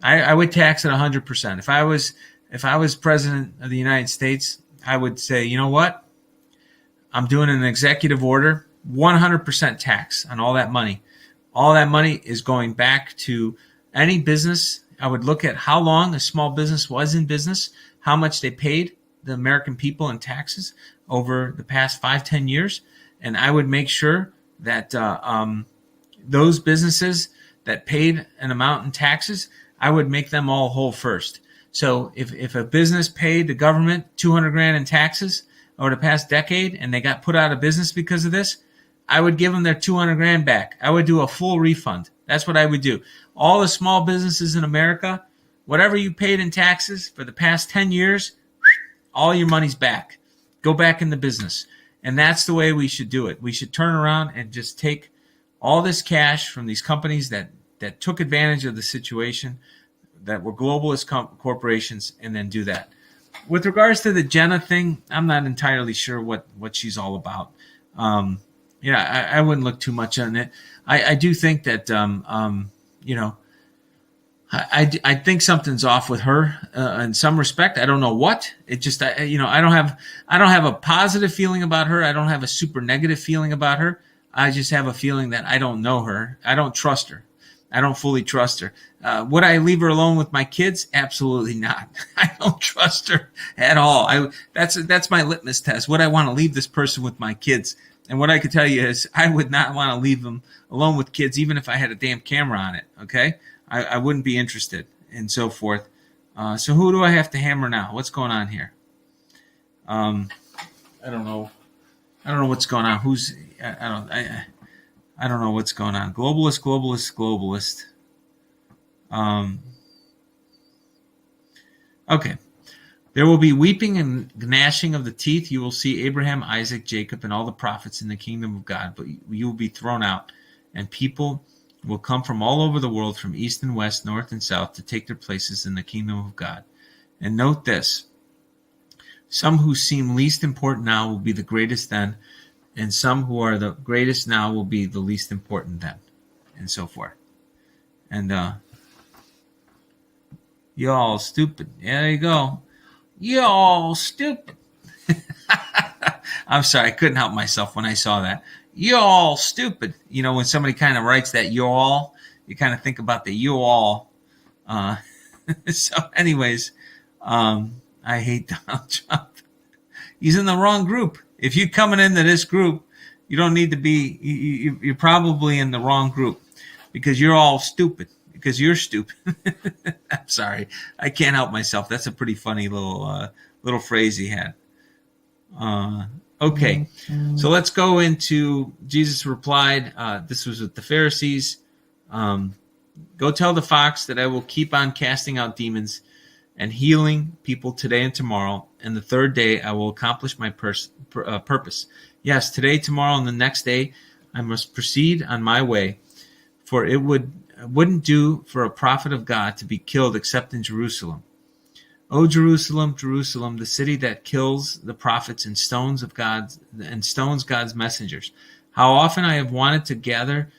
I would tax at 100%. If I was president of the United States, I would say, you know what? I'm doing an executive order, 100% tax on all that money. All that money is going back to any business. I would look at how long a small business was in business, how much they paid the American people in taxes over the past 5-10 years. And I would make sure that those businesses that paid an amount in taxes, I would make them all whole first. So if a business paid the government $200,000 in taxes over the past decade and they got put out of business because of this, I would give them their $200,000 back. I would do a full refund. That's what I would do. All the small businesses in America, whatever you paid in taxes for the past 10 years, all your money's back. Go back in the business. And that's the way we should do it. We should turn around and just take all this cash from these companies that took advantage of the situation, that were globalist corporations, and then do that. With regards to the Jenna thing, I'm not entirely sure what she's all about. I wouldn't look too much on it. I do think that, I think something's off with her in some respect. I don't know what. It just, I don't have a positive feeling about her. I don't have a super negative feeling about her. I just have a feeling that I don't know her. I don't trust her. I don't fully trust her. Would I leave her alone with my kids? Absolutely not. I don't trust her at all. That's my litmus test. Would I want to leave this person with my kids? And what I could tell you is I would not want to leave them alone with kids, even if I had a damn camera on it. Okay. I wouldn't be interested, and so forth. So who do I have to hammer now? What's going on here? I don't know. I don't know what's going on. I don't know what's going on. Globalist. Okay. There will be weeping and gnashing of the teeth. You will see Abraham, Isaac, Jacob, and all the prophets in the kingdom of God, but you will be thrown out, and people will come from all over the world, from east and west, north and south, to take their places in the kingdom of God. And note this: some who seem least important now will be the greatest then, and some who are the greatest now will be the least important then, and so forth. And y'all stupid. Yeah, there you go. Y'all stupid. I'm sorry, I couldn't help myself when I saw that. Y'all stupid. When somebody kind of writes that y'all, you kind of think about the y'all. So anyways, I hate Donald Trump. He's in the wrong group. If you're coming into this group, you don't need to be, you're probably in the wrong group, because you're all stupid, because you're stupid. I'm sorry. I can't help myself. That's a pretty funny little phrase he had. Okay. So let's go into Jesus replied. This was with the Pharisees. Go tell the fox that I will keep on casting out demons and healing people today and tomorrow, and the third day I will accomplish my purpose. Yes, today, tomorrow, and the next day I must proceed on my way, for it wouldn't do for a prophet of God to be killed except in Jerusalem. O Jerusalem, Jerusalem, the city that kills the prophets and stones God's messengers. How often I have wanted to gather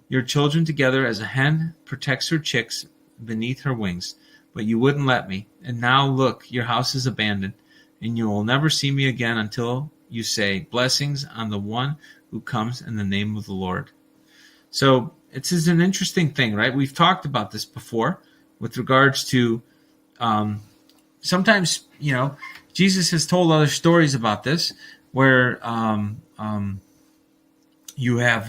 your children together as a hen protects her chicks beneath her wings, but you wouldn't let me. And now look, your house is abandoned, and you will never see me again until you say, blessings on the one who comes in the name of the Lord. So it's an interesting thing, right? We've talked about this before with regards to sometimes, Jesus has told other stories about this where you have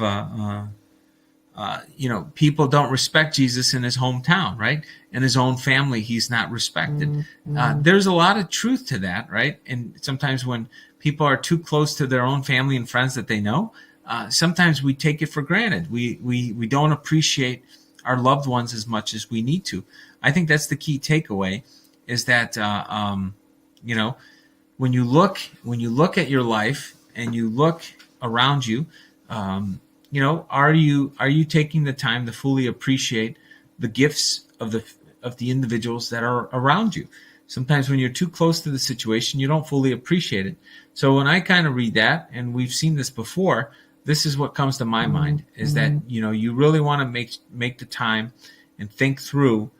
people don't respect Jesus in his hometown, right? In his own family, he's not respected. There's a lot of truth to that, right? And sometimes when people are too close to their own family and friends that they know, sometimes we take it for granted. We don't appreciate our loved ones as much as we need to. I think that's the key takeaway, is that when you look at your life and you look around you, are you taking the time to fully appreciate the gifts of the individuals that are around you? Sometimes when you're too close to the situation, you don't fully appreciate it. So when I kind of read that, and we've seen this before, this is what comes to my mind, is that you really want to make the time and think through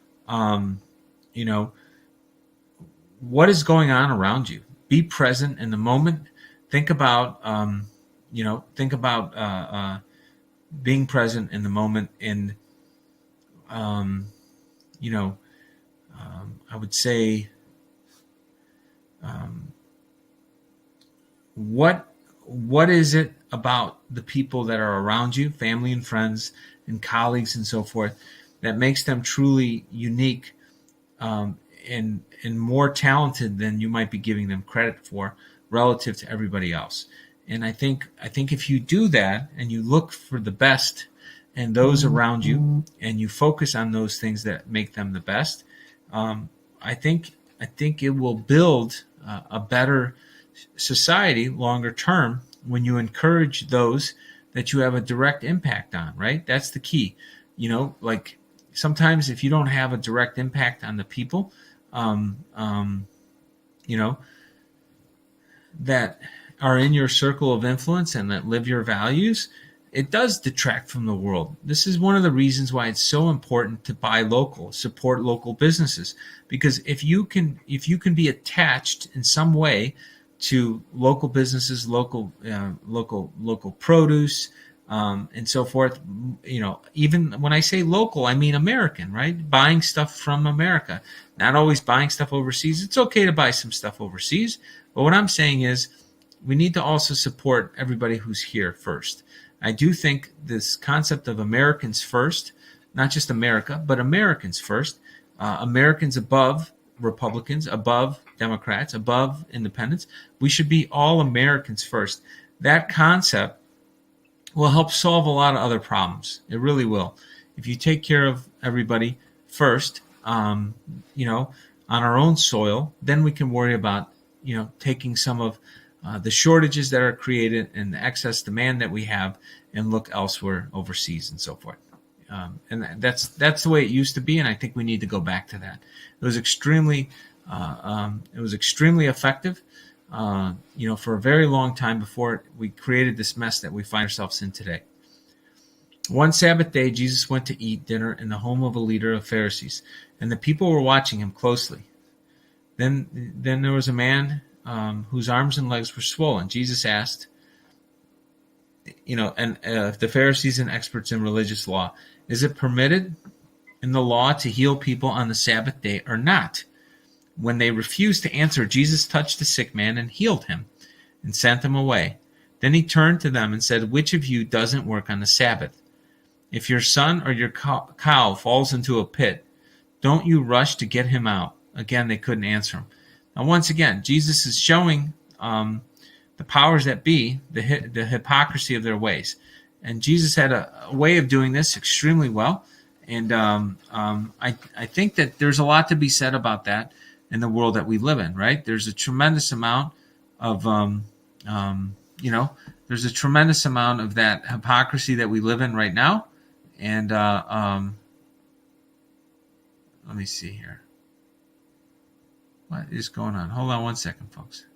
what is going on around you. Be present in the moment. Think about being present in the moment. And I would say, what is it about the people that are around you, family and friends and colleagues and so forth, that makes them truly unique, and more talented than you might be giving them credit for relative to everybody else? And I think if you do that and you look for the best in those around you, and you focus on those things that make them the best, I think it will build a better society longer term when you encourage those that you have a direct impact on, right? That's the key. Like sometimes if you don't have a direct impact on the people, that are in your circle of influence and that live your values, it does detract from the world. This is one of the reasons why it's so important to buy local, support local businesses, because if you can be attached in some way to local businesses, local produce, and so forth. Even when I say local, I mean American, right? Buying stuff from America, not always buying stuff overseas. It's okay to buy some stuff overseas, but what I'm saying is we need to also support everybody who's here first. I do think this concept of Americans first, not just America, but Americans first, Americans above Republicans, above Democrats, above independents. We should be all Americans first. That concept will help solve a lot of other problems. It really will. If you take care of everybody first, on our own soil, then we can worry about, taking some of the shortages that are created and the excess demand that we have and look elsewhere overseas and so forth. And that's the way it used to be, and I think we need to go back to that. It was extremely effective, for a very long time before we created this mess that we find ourselves in today. One Sabbath day, Jesus went to eat dinner in the home of a leader of Pharisees, and the people were watching him closely. Then there was a man whose arms and legs were swollen. Jesus asked, the Pharisees and experts in religious law, is it permitted in the law to heal people on the Sabbath day or not? When they refused to answer, Jesus touched the sick man and healed him and sent him away. Then he turned to them and said, which of you doesn't work on the Sabbath? If your son or your cow falls into a pit, don't you rush to get him out? Again, they couldn't answer him. Now, once again, Jesus is showing the powers that be the hypocrisy of their ways. And Jesus had a way of doing this extremely well. And I think that there's a lot to be said about that in the world that we live in, right? There's a tremendous amount of, there's a tremendous amount of that hypocrisy that we live in right now. And let me see here. What is going on? Hold on one second, folks.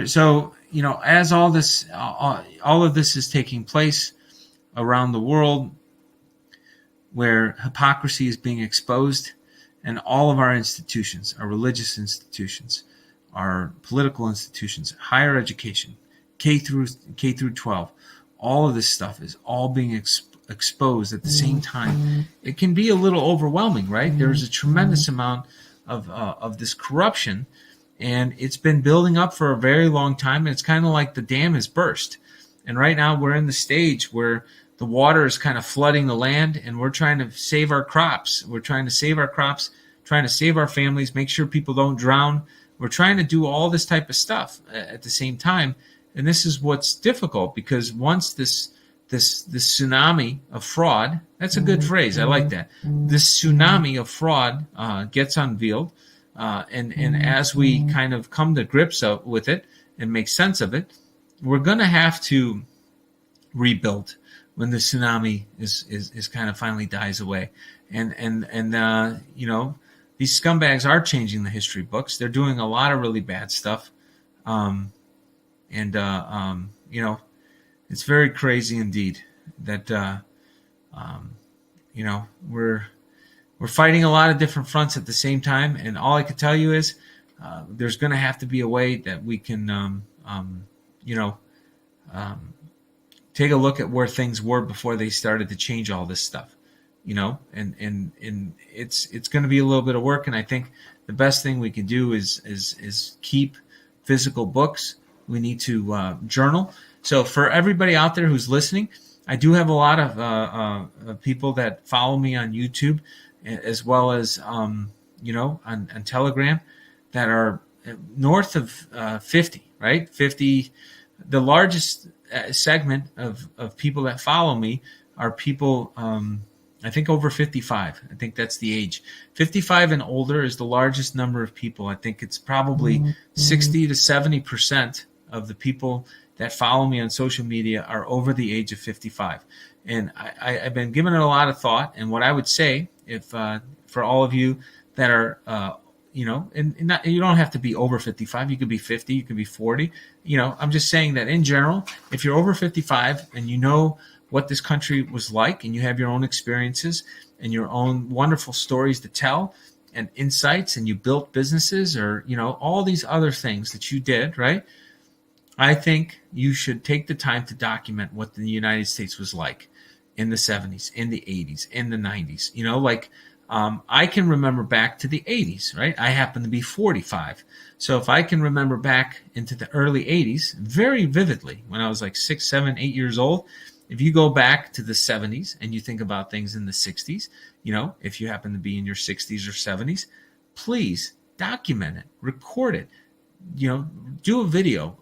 So, as all of this is taking place around the world, where hypocrisy is being exposed, and all of our institutions, our religious institutions, our political institutions, higher education, K through 12, all of this stuff is all being exposed at the same time. It can be a little overwhelming, right? There's a tremendous amount of this corruption, and it's been building up for a very long time. And it's kind of like the dam has burst, and right now we're in the stage where the water is kind of flooding the land, and we're trying to save our crops. We're trying to save our crops, trying to save our families, make sure people don't drown. We're trying to do all this type of stuff at the same time, and this is what's difficult, because once this tsunami of fraud, that's a good phrase, I like that, this tsunami of fraud gets unveiled, and as we kind of come to grips with it and make sense of it, we're going to have to rebuild when the tsunami is kind of finally dies away. And these scumbags are changing the history books. They're doing a lot of really bad stuff. It's very crazy indeed that, we're fighting a lot of different fronts at the same time. And all I can tell you is there's going to have to be a way that we can, take a look at where things were before they started to change all this stuff, and it's going to be a little bit of work. And I think the best thing we can do is keep physical books. We need to journal. So for everybody out there who's listening, I do have a lot of people that follow me on YouTube, as well as on Telegram, that are north of 50, right? 50. The largest segment of people that follow me are people, I think, over 55. I think that's the age. 55 and older is the largest number of people. I think it's probably 60 to 70% of the people that follow me on social media are over the age of 55. And I've been giving it a lot of thought. And what I would say, if for all of you that are and you don't have to be over 55. You could be 50. You could be 40. I'm just saying that in general, if you're over 55 and you know what this country was like, and you have your own experiences and your own wonderful stories to tell and insights, and you built businesses, or all these other things that you did, right? I think you should take the time to document what the United States was like in the 70s, in the 80s, in the 90s. I can remember back to the 80s, right? I happen to be 45. So if I can remember back into the early 80s very vividly, when I was like 6, 7, 8 years old, if you go back to the 70s and you think about things in the 60s, if you happen to be in your 60s or 70s, please document it, record it, do a video,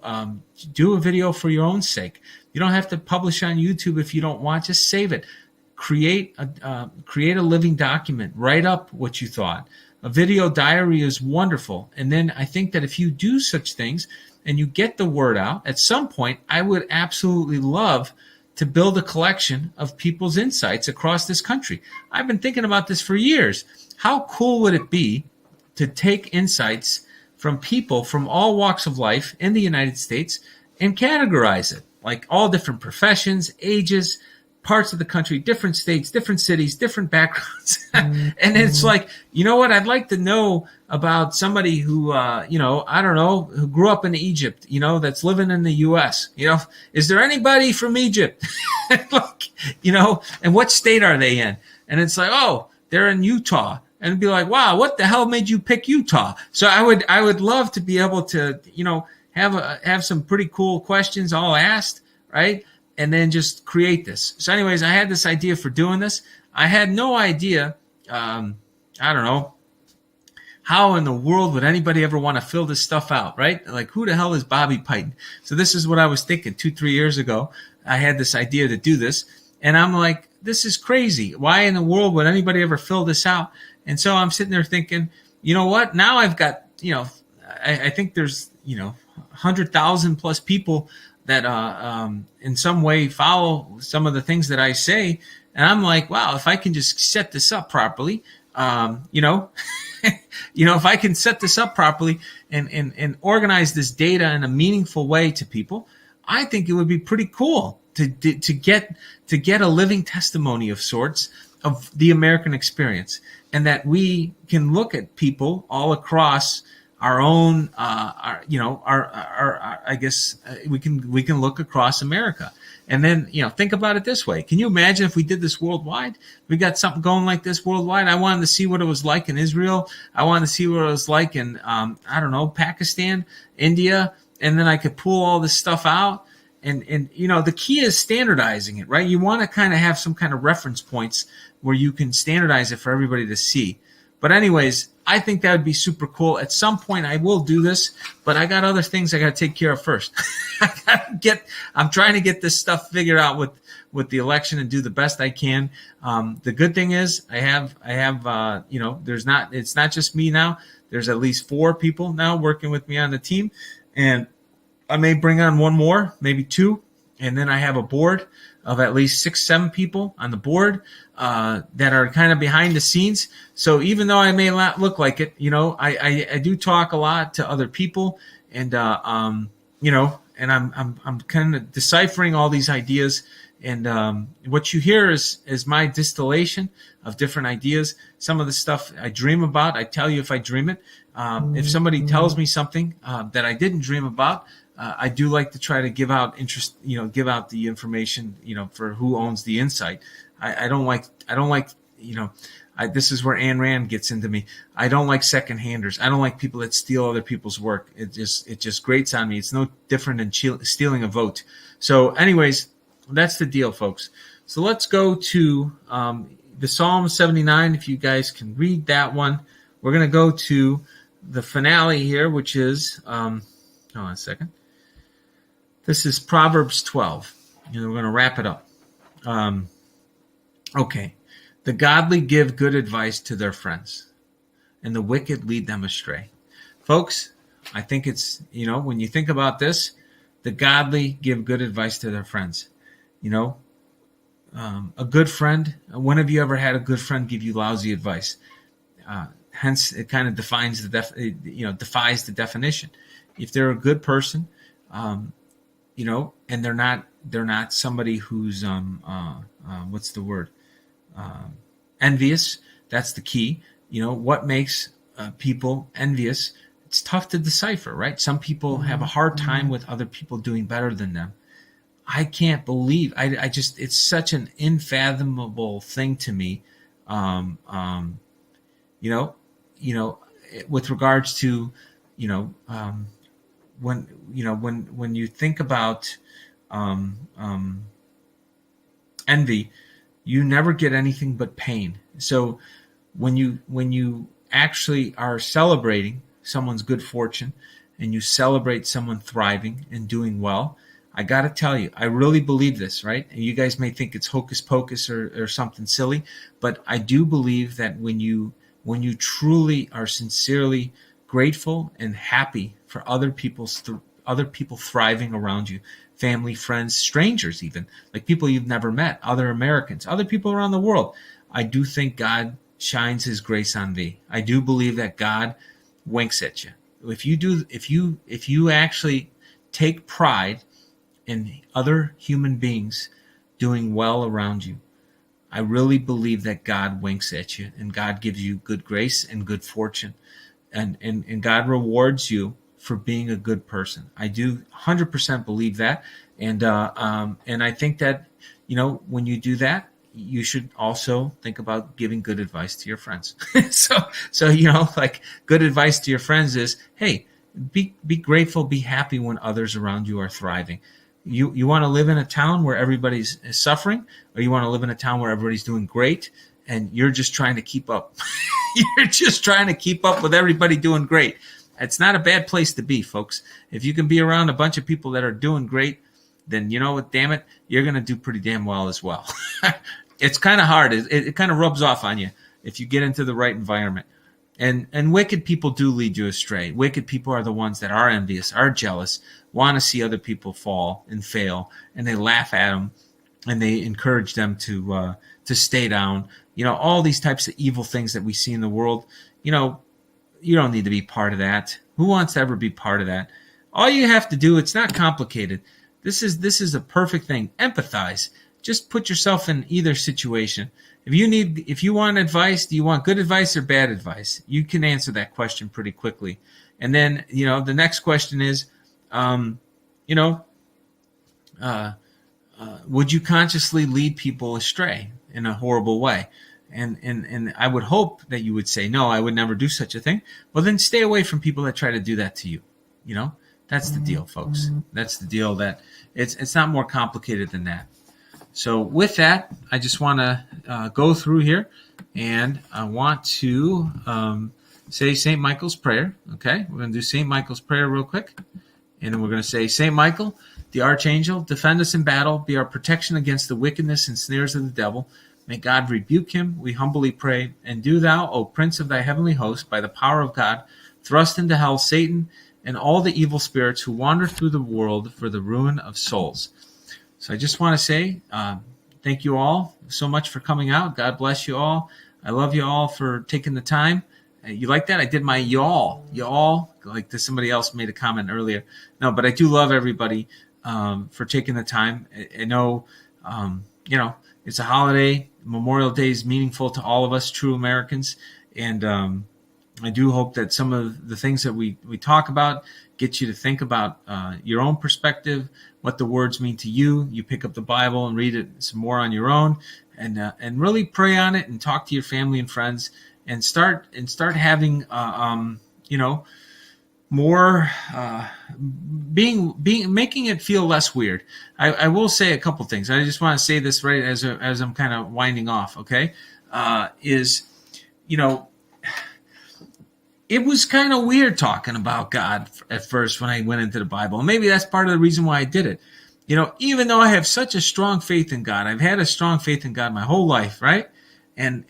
for your own sake. You don't have to publish on YouTube if you don't want, just save it. Create a living document. Write up what you thought. A video diary is wonderful. And then I think that if you do such things and you get the word out, at some point, I would absolutely love to build a collection of people's insights across this country. I've been thinking about this for years. How cool would it be to take insights from people from all walks of life in the United States and categorize it, like all different professions, ages, parts of the country, different states, different cities, different backgrounds. And it's like, what? I'd like to know about somebody who, who grew up in Egypt, that's living in the U.S. Is there anybody from Egypt? And what state are they in? And it's like, oh, they're in Utah. And it'd be like, wow, what the hell made you pick Utah? So I would love to be able to, have some pretty cool questions all asked, right? And then just create this. So anyways, I had this idea for doing this. I had no idea, how in the world would anybody ever want to fill this stuff out, right? Like, who the hell is Bobby Piton? So this is what I was thinking 2-3 years ago. I had this idea to do this. And I'm like, this is crazy. Why in the world would anybody ever fill this out? And so I'm sitting there thinking, you know what? Now I've got, I think there's, 100,000 plus people that in some way follow some of the things that I say. And I'm like, wow, if I can just set this up properly, if I can set this up properly and organize this data in a meaningful way to people, I think it would be pretty cool to get a living testimony of sorts of the American experience, and that we can look at people all across our own, I guess we can look across America. And then, think about it this way. Can you imagine if we did this worldwide? We got something going like this worldwide. I wanted to see what it was like in Israel. I wanted to see what it was like in, Pakistan, India. And then I could pull all this stuff out. And the key is standardizing it, right? You want to kind of have some kind of reference points where you can standardize it for everybody to see. But anyways, I think that would be super cool. At some point, I will do this, but I got other things I got to take care of first. I'm trying to get this stuff figured out with the election and do the best I can. The good thing is I have, it's not just me now. There's at least 4 people now working with me on the team, and I may bring on one more, maybe 2. And then I have a board of at least 6-7 people on the board that are kind of behind the scenes. So even though I may not look like it, I do talk a lot to other people, and and I'm kind of deciphering all these ideas. And what you hear is my distillation of different ideas. Some of the stuff I dream about, I tell you if I dream it. If somebody tells me something that I didn't dream about, I do like to try to give out give out the information, for who owns the insight. I don't like, this is where Ayn Rand gets into me. I don't like second-handers. I don't like people that steal other people's work. It just grates on me. It's no different than stealing a vote. So anyways, that's the deal, folks. So let's go to the Psalm 79. If you guys can read that one, we're going to go to the finale here, which is, hold on a second. This is Proverbs 12. We're going to wrap it up. Okay. The godly give good advice to their friends, and the wicked lead them astray. Folks, I think it's, when you think about this, the godly give good advice to their friends. A good friend, when have you ever had a good friend give you lousy advice? Hence, it kind of defies the definition. If they're a good person, and they're not somebody who's what's the word? Envious. That's the key. What makes people envious? It's tough to decipher, right? Some people have a hard time with other people doing better than them. I can't believe it's such an unfathomable thing to me. With regards to, when you think about envy, you never get anything but pain. So when you actually are celebrating someone's good fortune, and you celebrate someone thriving and doing well, I got to tell you, I really believe this, right? And you guys may think it's hocus pocus or something silly, but I do believe that when you truly are sincerely grateful and happy for other people thriving around you, family, friends, strangers, even like people you've never met, other Americans, other people around the world, I do think God shines His grace on thee. I do believe that God winks at you. If you actually take pride in other human beings doing well around you, I really believe that God winks at you, and God gives you good grace and good fortune, and God rewards you for being a good person. I do 100% believe that, and I think that when you do that, you should also think about giving good advice to your friends. so like good advice to your friends is, hey, be grateful, be happy when others around you are thriving. You want to live in a town where everybody's suffering, or you want to live in a town where everybody's doing great and you're just trying to keep up? You're just trying to keep up with everybody doing great. It's not a bad place to be, folks. If you can be around a bunch of people that are doing great, then damn it, you're going to do pretty damn well as well. It's kind of hard. It kind of rubs off on you if you get into the right environment. And wicked people do lead you astray. Wicked people are the ones that are envious, are jealous, want to see other people fall and fail, and they laugh at them, and they encourage them to stay down. All these types of evil things that we see in the world. You don't need to be part of that. Who wants to ever be part of that? All you have to do, it's not complicated. This is a perfect thing. Empathize. Just put yourself in either situation. If you want advice, do you want good advice or bad advice? You can answer that question pretty quickly. And then, the next question is, would you consciously lead people astray in a horrible way? And I would hope that you would say, no, I would never do such a thing. Well, then stay away from people that try to do that to you. That's the deal, folks. That's the deal. That it's not more complicated than that. So with that, I just want to go through here, and I want to say St. Michael's Prayer. Okay, we're going to do St. Michael's Prayer real quick, and then we're going to say, St. Michael, the Archangel, defend us in battle, be our protection against the wickedness and snares of the devil. May God rebuke him, we humbly pray. And do thou, O Prince of thy heavenly host, by the power of God, thrust into hell Satan and all the evil spirits who wander through the world for the ruin of souls. So I just want to say thank you all so much for coming out. God bless you all. I love you all for taking the time. You like that? I did my y'all, like somebody else made a comment earlier. No, but I do love everybody for taking the time. I know, it's a holiday. Memorial Day is meaningful to all of us true Americans. And I do hope that some of the things that we talk about get you to think about your own perspective, what the words mean to you. You pick up the Bible and read it some more on your own, and really pray on it and talk to your family and friends, and start having more making it feel less weird. I will say a couple things. I just want to say this right as I'm kind of winding off. Okay, it was kind of weird talking about God at first when I went into the Bible. And maybe that's part of the reason why I did it. Even though I have such a strong faith in God, I've had a strong faith in God my whole life, right? And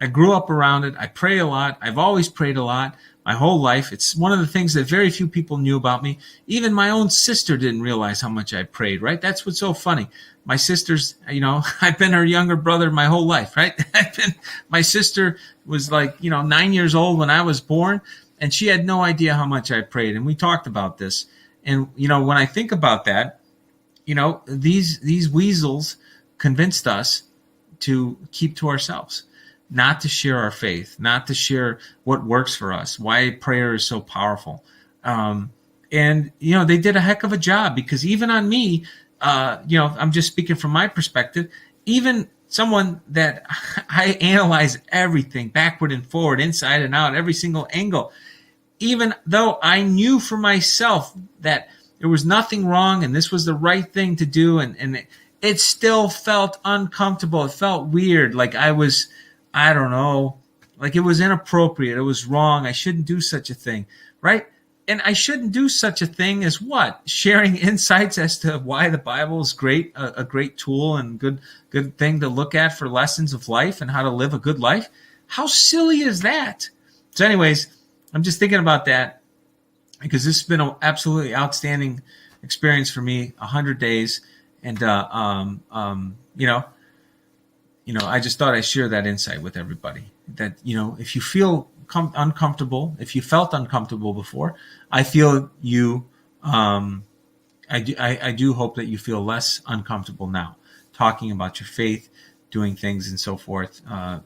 I grew up around it. I pray a lot. I've always prayed a lot my whole life. It's one of the things that very few people knew about me. Even my own sister didn't realize how much I prayed, right? That's what's so funny. My sister's, I've been her younger brother my whole life, right? My sister was 9 years old when I was born, and she had no idea how much I prayed. And we talked about this. And, when I think about that, these weasels convinced us to keep to ourselves, not to share our faith, not to share what works for us, why prayer is so powerful. And they did a heck of a job, because even on me, I'm just speaking from my perspective, even someone that I analyze everything backward and forward, inside and out, every single angle, even though I knew for myself that there was nothing wrong and this was the right thing to do, and it still felt uncomfortable. It felt weird, like I was, I don't know, like it was inappropriate. It was wrong. I shouldn't do such a thing, right? And I shouldn't do such a thing as what? Sharing insights as to why the Bible is great, a great tool and good thing to look at for lessons of life and how to live a good life. How silly is that? So anyways, I'm just thinking about that, because this has been an absolutely outstanding experience for me, 100 days. And, I just thought I'd share that insight with everybody, that, if you feel uncomfortable, if you felt uncomfortable before, I feel you, I do hope that you feel less uncomfortable now, talking about your faith, doing things and so forth,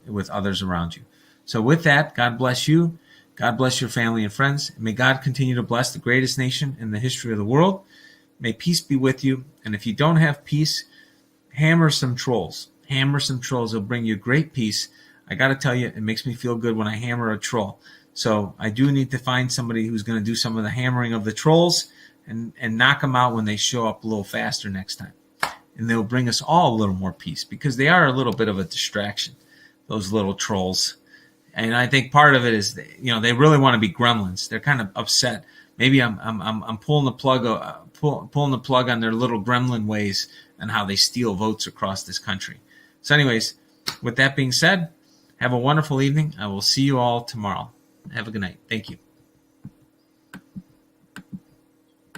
with others around you. So with that, God bless you. God bless your family and friends. May God continue to bless the greatest nation in the history of the world. May peace be with you. And if you don't have peace, hammer some trolls. Hammer some trolls. It'll bring you great peace. I got to tell you, it makes me feel good when I hammer a troll. So I do need to find somebody who's going to do some of the hammering of the trolls and knock them out when they show up a little faster next time. And they'll bring us all a little more peace, because they are a little bit of a distraction, those little trolls. And I think part of it is, they really want to be gremlins. They're kind of upset. Maybe I'm pulling the plug on their little gremlin ways and how they steal votes across this country. So anyways, with that being said, have a wonderful evening. I will see you all tomorrow. Have a good night. Thank you.